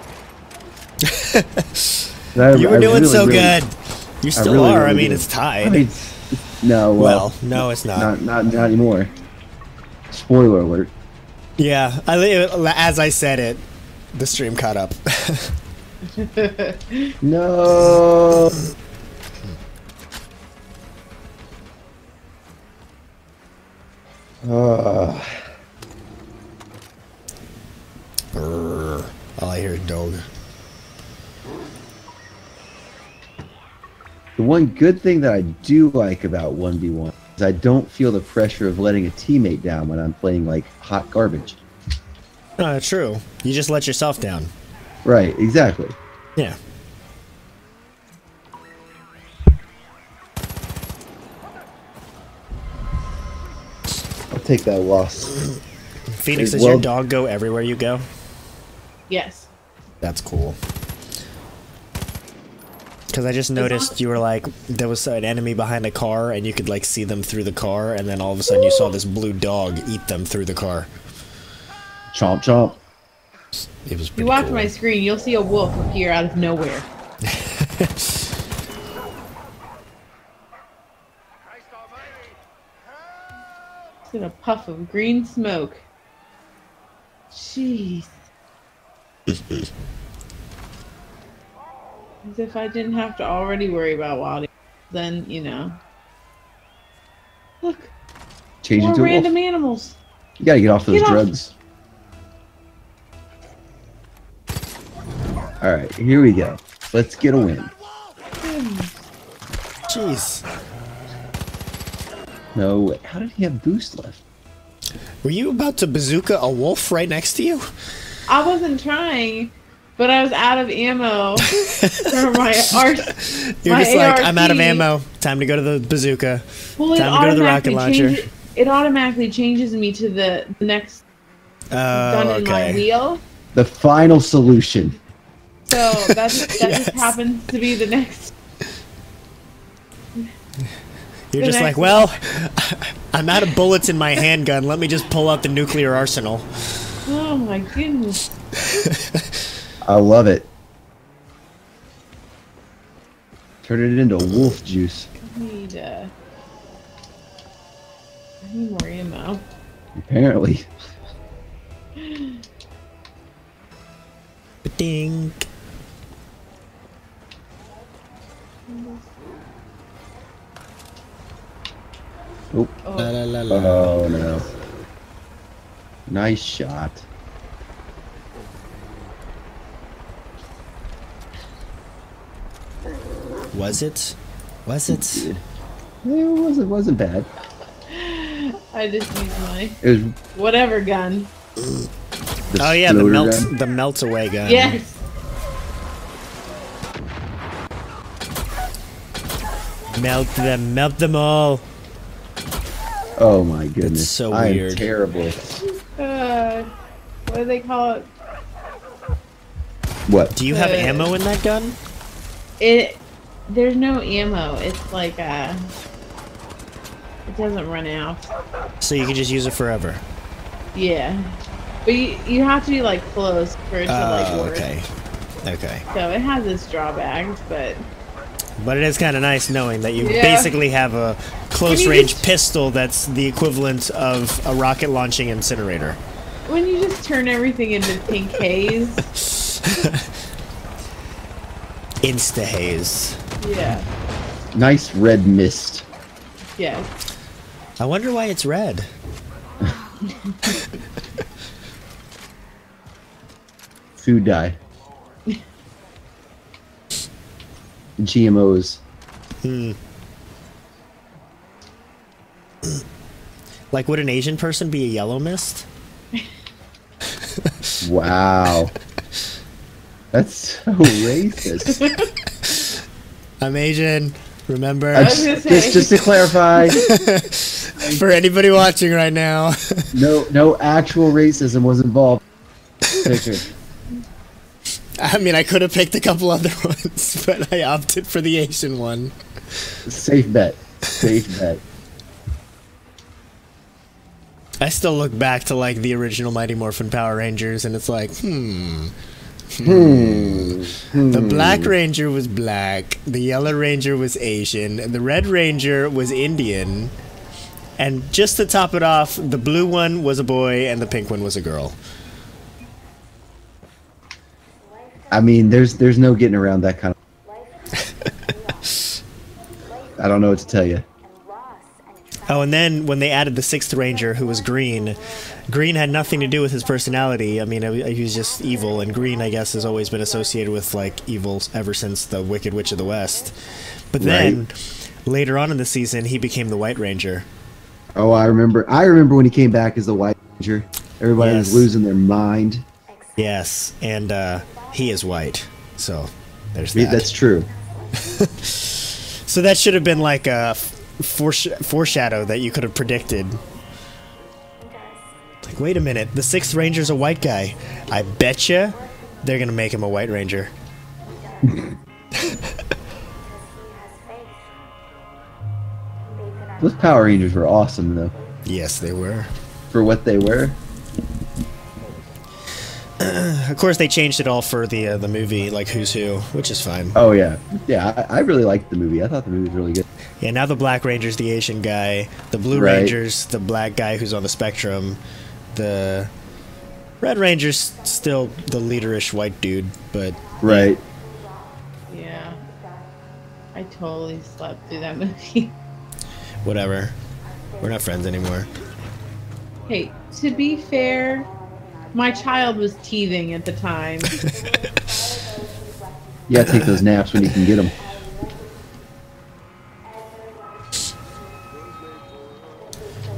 You were doing so good. You still are. I mean, it's tied. I mean, no, well, no, it's not. Not anymore. Spoiler alert. Yeah, as I said it, the stream caught up. No. All I hear is dog. The one good thing that I do like about 1v1 is I don't feel the pressure of letting a teammate down when I'm playing like hot garbage. No, that's true. You just let yourself down. Right, exactly. Yeah. I'll take that loss. Phoenix, does your dog go everywhere you go? Yes. That's cool. Because I just noticed you were like, there was an enemy behind a car and you could like see them through the car, and then all of a sudden you saw this blue dog eat them through the car. Chomp chomp. It was pretty You watch cool. my screen, you'll see a wolf appear out of nowhere. It's in a puff of green smoke. Jeez. As if I didn't have to already worry about wilding. Then, you know. Look, Change more into a random wolf. animals. You gotta get off those Get off. drugs. Alright, here we go. Let's get a win. Jeez. No way. How did he have boost left? Were you about to bazooka a wolf right next to you? I wasn't trying, but I was out of ammo for my art. You're just like, I'm out of ammo. Time to go to the bazooka. Well, Time to go to the rocket launcher. It automatically changes me to the next gun in my wheel. The final solution. So that just happens to be the next. You're The just like, next well, I'm out of bullets in my handgun. Let me just pull out the nuclear arsenal. Oh my goodness. I love it. Turn it into wolf juice. I need more ammo. Apparently. Ding. Oh. La, la, la, la. Oh no. Nice shot. Was it? Was it? It wasn't bad. I just used my It was whatever gun. Oh yeah, the floater gun. the melt away gun. Yes. Melt them all. Oh my goodness. That's so I am weird. terrible. What do they call it? What? Do you have ammo in that gun? There's no ammo. It's like it doesn't run out. So you can just use it forever. Yeah, but you have to be like close for it to like work. Okay. Okay. So it has its drawbacks, but But it is kind of nice knowing that you Yeah. basically have a close you range just- pistol that's the equivalent of a rocket launching incinerator. when you just turn everything into pink haze, Insta haze. yeah, Nice red mist. yeah. I wonder why it's red. Food dye. GMOs. Like, would an Asian person be a yellow mist? Wow. That's so racist. I'm Asian. Remember? Just to clarify, For anybody watching right now. no actual racism was involved. Picture. I mean, I could have picked a couple other ones, but I opted for the Asian one. Safe bet. Safe bet. I still look back to like the original Mighty Morphin Power Rangers, and it's like, The Black Ranger was black, the Yellow Ranger was Asian, and the Red Ranger was Indian. And just to top it off, the blue one was a boy, and the pink one was a girl. I mean, there's no getting around that kind of. I don't know what to tell you. Oh, and then when they added the sixth ranger, who was green, green had nothing to do with his personality. I mean, he was just evil, and green, I guess, has always been associated with, like, evil ever since the Wicked Witch of the West. But then, later on in the season, he became the White Ranger. Oh, I remember when he came back as the White Ranger. Everybody was losing their mind. Yes, and he is white, so there's that. That's true. So that should have been like a foreshadow that you could have predicted. Like, wait a minute, the sixth ranger's a white guy. I betcha they're gonna make him a White Ranger. Those Power Rangers were awesome, though. Yes, they were. For what they were. Of course, they changed it all for the movie, like Who's Who, which is fine. Oh yeah, yeah. I really liked the movie. I thought the movie was really good. Yeah, now the Black Ranger's the Asian guy, the Blue Ranger's the black guy who's on the spectrum, the Red Ranger's still the leaderish white dude, but right. Yeah, I totally slept through that movie. Whatever, we're not friends anymore. Hey, to be fair, my child was teething at the time. You gotta take those naps when you can get them.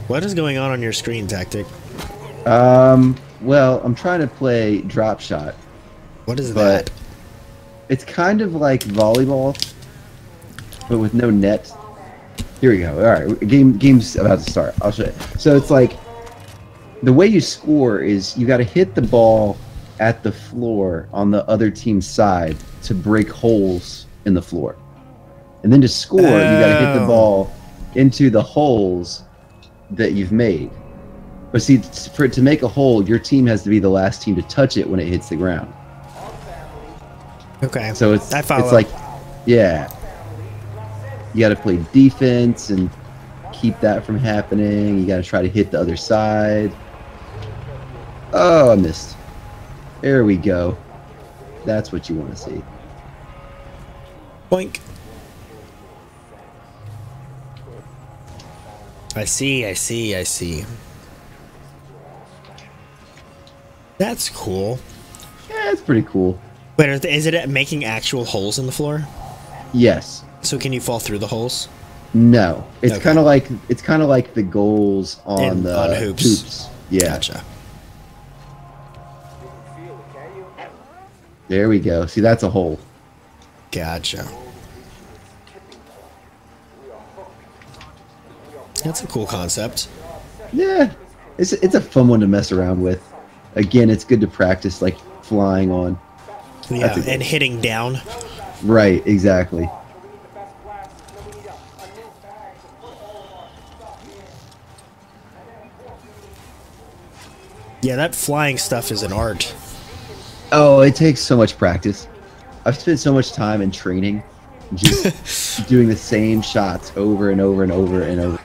What is going on your screen, Tactic? Well, I'm trying to play Dropshot. What is that? It's kind of like volleyball, but with no net. Here we go. All right, game's about to start. I'll show you. So it's like the way you score is you got to hit the ball at the floor on the other team's side to break holes in the floor, and then to score, you got to hit the ball into the holes that you've made. But see, for it to make a hole, your team has to be the last team to touch it when it hits the ground. Okay. So it's follow. like, yeah, you got to play defense and keep that from happening. You got to try to hit the other side. Oh, I missed. There we go. That's what you want to see. Boink. I see. That's cool. Yeah, it's pretty cool. Wait, is it making actual holes in the floor? Yes. So can you fall through the holes? No. It's Okay. kind of like the goals on on hoops. Yeah. Gotcha. There we go. See, that's a hole. Gotcha. That's a cool concept. Yeah. It's a fun one to mess around with. Again, it's good to practice, like flying on. Yeah, and hitting down. Right, exactly. Yeah, that flying stuff is an art. Oh, it takes so much practice. I've spent so much time in training, just doing the same shots over and over and over and over.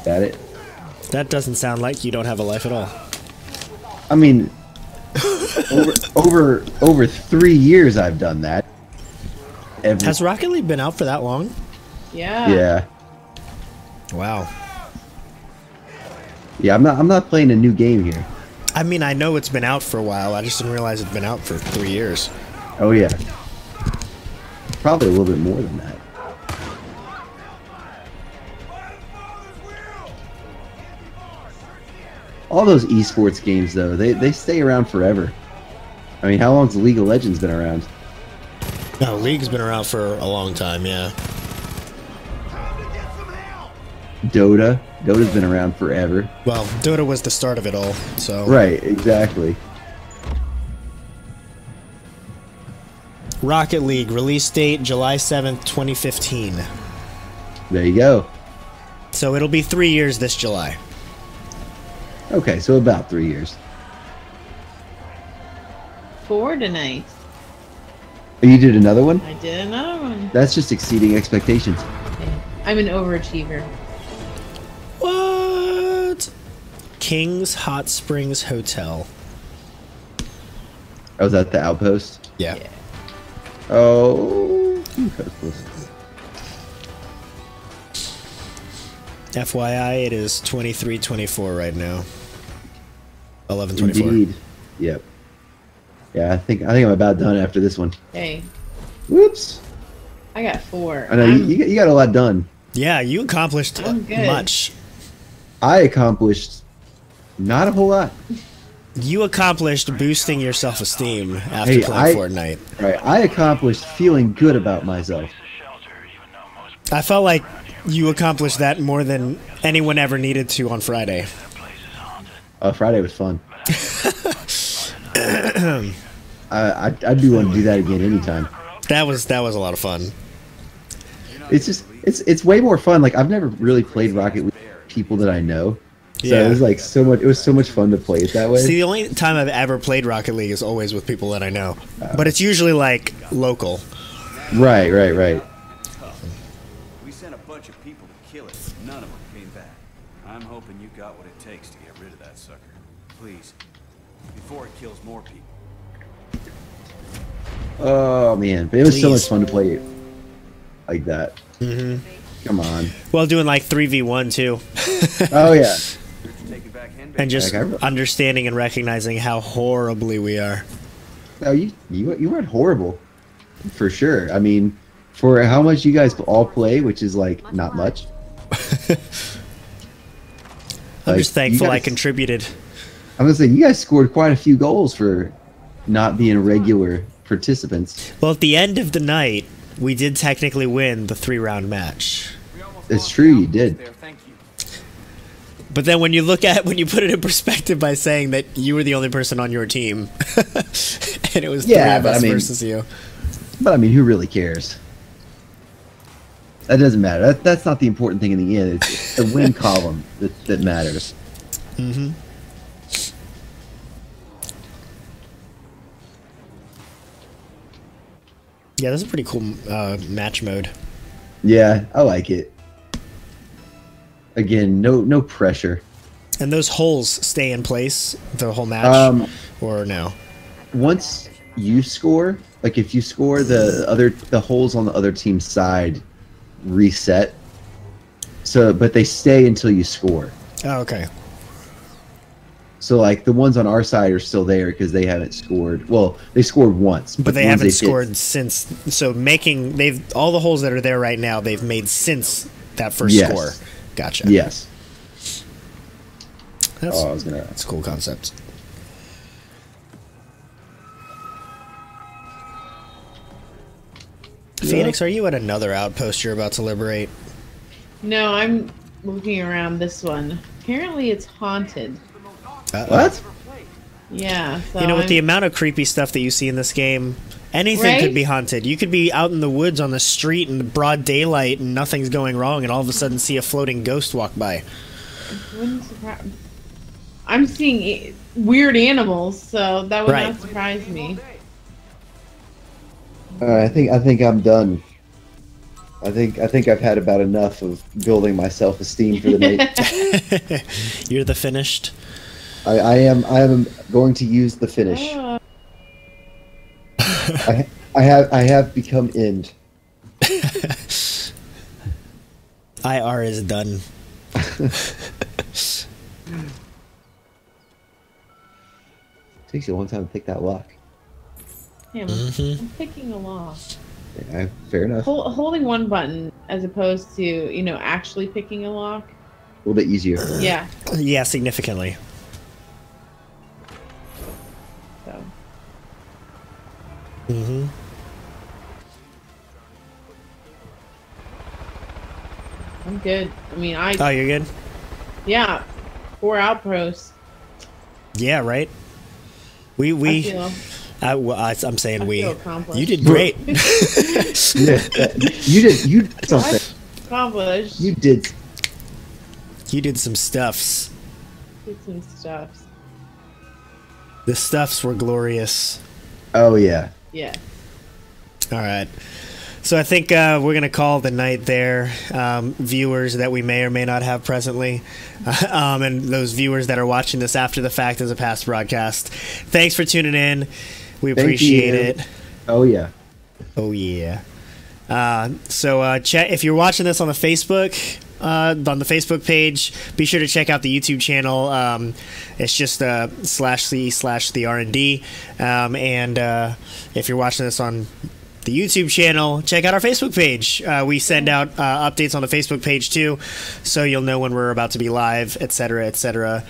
At it. That doesn't sound like you don't have a life at all. I mean, over 3 years I've done that. Has Rocket League been out for that long? Yeah. Yeah. Wow. Yeah, I'm not playing a new game here. I mean, I know it's been out for a while. I just didn't realize it'd been out for 3 years. Oh yeah. Probably a little bit more than that. All those esports games, though, they stay around forever. I I mean, how long's League of Legends been around? No, League's been around for a long time, yeah. Dota's been around forever. Well, Dota was the start of it all, so... Right, exactly. Rocket League, release date July 7th, 2015. There you go. So it'll be 3 years this July. Okay, so about 3 years. Fortnite. Oh, you did another one? I did another one. That's just exceeding expectations. I'm an overachiever. What? King's Hot Springs Hotel. Oh, was that the Outpost? Yeah. Oh. FYI, it is 23:24 right now. 11:24. Indeed. Yep. Yeah, I think I'm about done after this one. Hey, Whoops. I got 4. I know you got a lot done. Yeah, you accomplished I'm good. much. I accomplished not a whole lot. You accomplished boosting your self-esteem after playing Fortnite. Right, I accomplished feeling good about myself. I felt like you accomplished that more than anyone ever needed to on Friday. Friday was fun. I'd be willing to do that again anytime. That was a lot of fun. It's just it's way more fun. Like, I've never really played Rocket League with people that I know. So Yeah. it was like so much. It was so much fun to play it that way. See, the only time I've ever played Rocket League is always with people that I know, but it's usually like local. Right. We sent a bunch of people to kill it. None of them came back. I'm hoping you got what it takes to get rid of that sucker. Please, before it kills more people. Oh man, but it was so Please. much fun to play it like that. Mm-hmm. Come on. Well, doing like 3v1 too, Oh yeah. Take it back, Henry. and just Like, understanding and recognizing how horribly we are. No, you weren't horrible, for sure. I mean, for how much you guys all play, which is like not much. I'm Like, just thankful you I guys- contributed. I'm gonna say you guys scored quite a few goals for not being regular participants. Well, at the end of the night, we did technically win the 3-round match. It's true, you did. Thank you. But then when you put it in perspective by saying that you were the only person on your team, and it was three Yeah, of but us I mean- versus you. But I mean, who really cares? That doesn't matter. That's not the important thing in the end. It's the win column that matters. Mm-hmm. Yeah, this is a pretty cool match mode. Yeah, I like it. Again, no pressure. And those holes stay in place the whole match, or no? Once you score, like if you score, the holes on the other team's side reset. So, but they stay until you score. Oh, okay. So, like, the ones on our side are still there because they haven't scored. Well, they scored once, But they the ones haven't hit- scored since. So all the holes that are there right now, they've made since that first Yes. score. Gotcha. Yes. That's, Oh, I was gonna. that's a cool concept. Phoenix, are you at another outpost you're about to liberate? No, I'm looking around this one. Apparently it's haunted. What? Yeah, so You know, with I'm- the amount of creepy stuff that you see in this game, anything Right? could be haunted. You could be out in the woods on the street in broad daylight and nothing's going wrong, and all of a sudden see a floating ghost walk by. wouldn't surprise- I'm seeing weird animals, so that would Right. not surprise me. I think I'm done. I think I've had about enough of building my self-esteem for the night. You're the finished. I am going to use the finish. I have become end. IR is done. Takes you a long time to pick that lock. Yeah, Mm-hmm. I'm picking a lock. Yeah, fair enough. A Holding one button as opposed to, actually picking a lock. little bit easier. Yeah, Yeah, significantly. so. I'm good. I mean, Oh, you're good? Yeah. 4 outposts. Yeah, right? I'm saying we. You did great. Yeah, you did something. Accomplished. You did. You did some stuffs. Did some stuffs. The stuffs were glorious. Oh yeah. Yeah. All right. So I think we're going to call the night there. Viewers that we may or may not have presently, and those viewers that are watching this after the fact as a past broadcast. Thanks for tuning in. We appreciate it. Oh yeah. Oh yeah. So check if you're watching this on the Facebook page. Be sure to check out the YouTube channel. It's just /C/the R&D. And if you're watching this on the YouTube channel, check out our Facebook page. We send out updates on the Facebook page too, so you'll know when we're about to be live, etc., etc.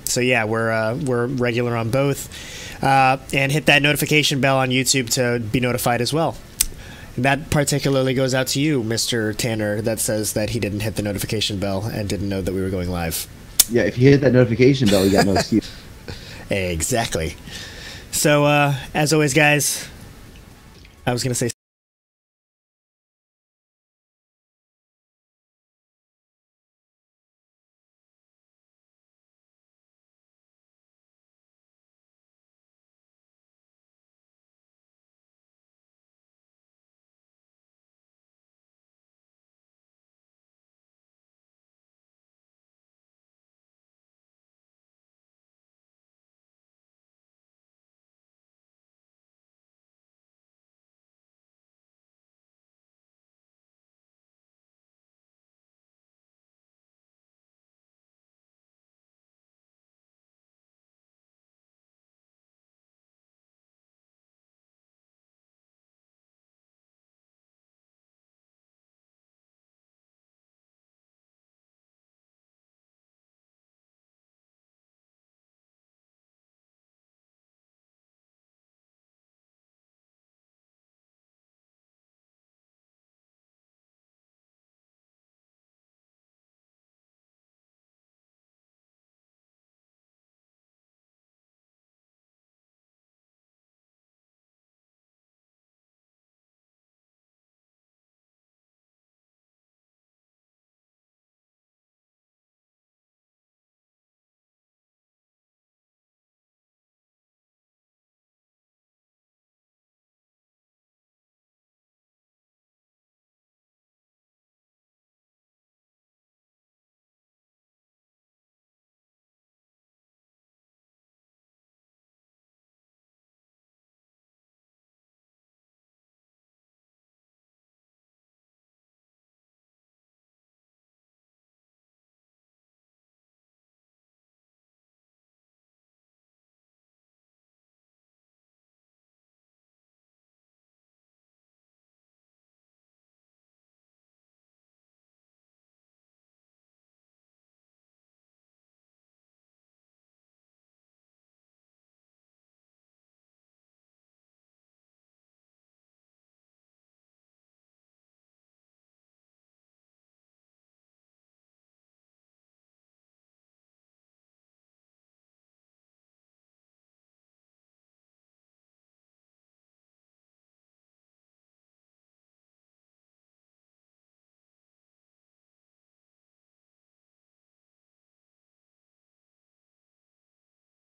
So yeah, we're regular on both, and hit that notification bell on YouTube to be notified as well. And that particularly goes out to you, Mr. Tanner, that says that he didn't hit the notification bell and didn't know that we were going live. Yeah, if you hit that notification bell, you got no excuse. Exactly. So as always, guys, I was going to say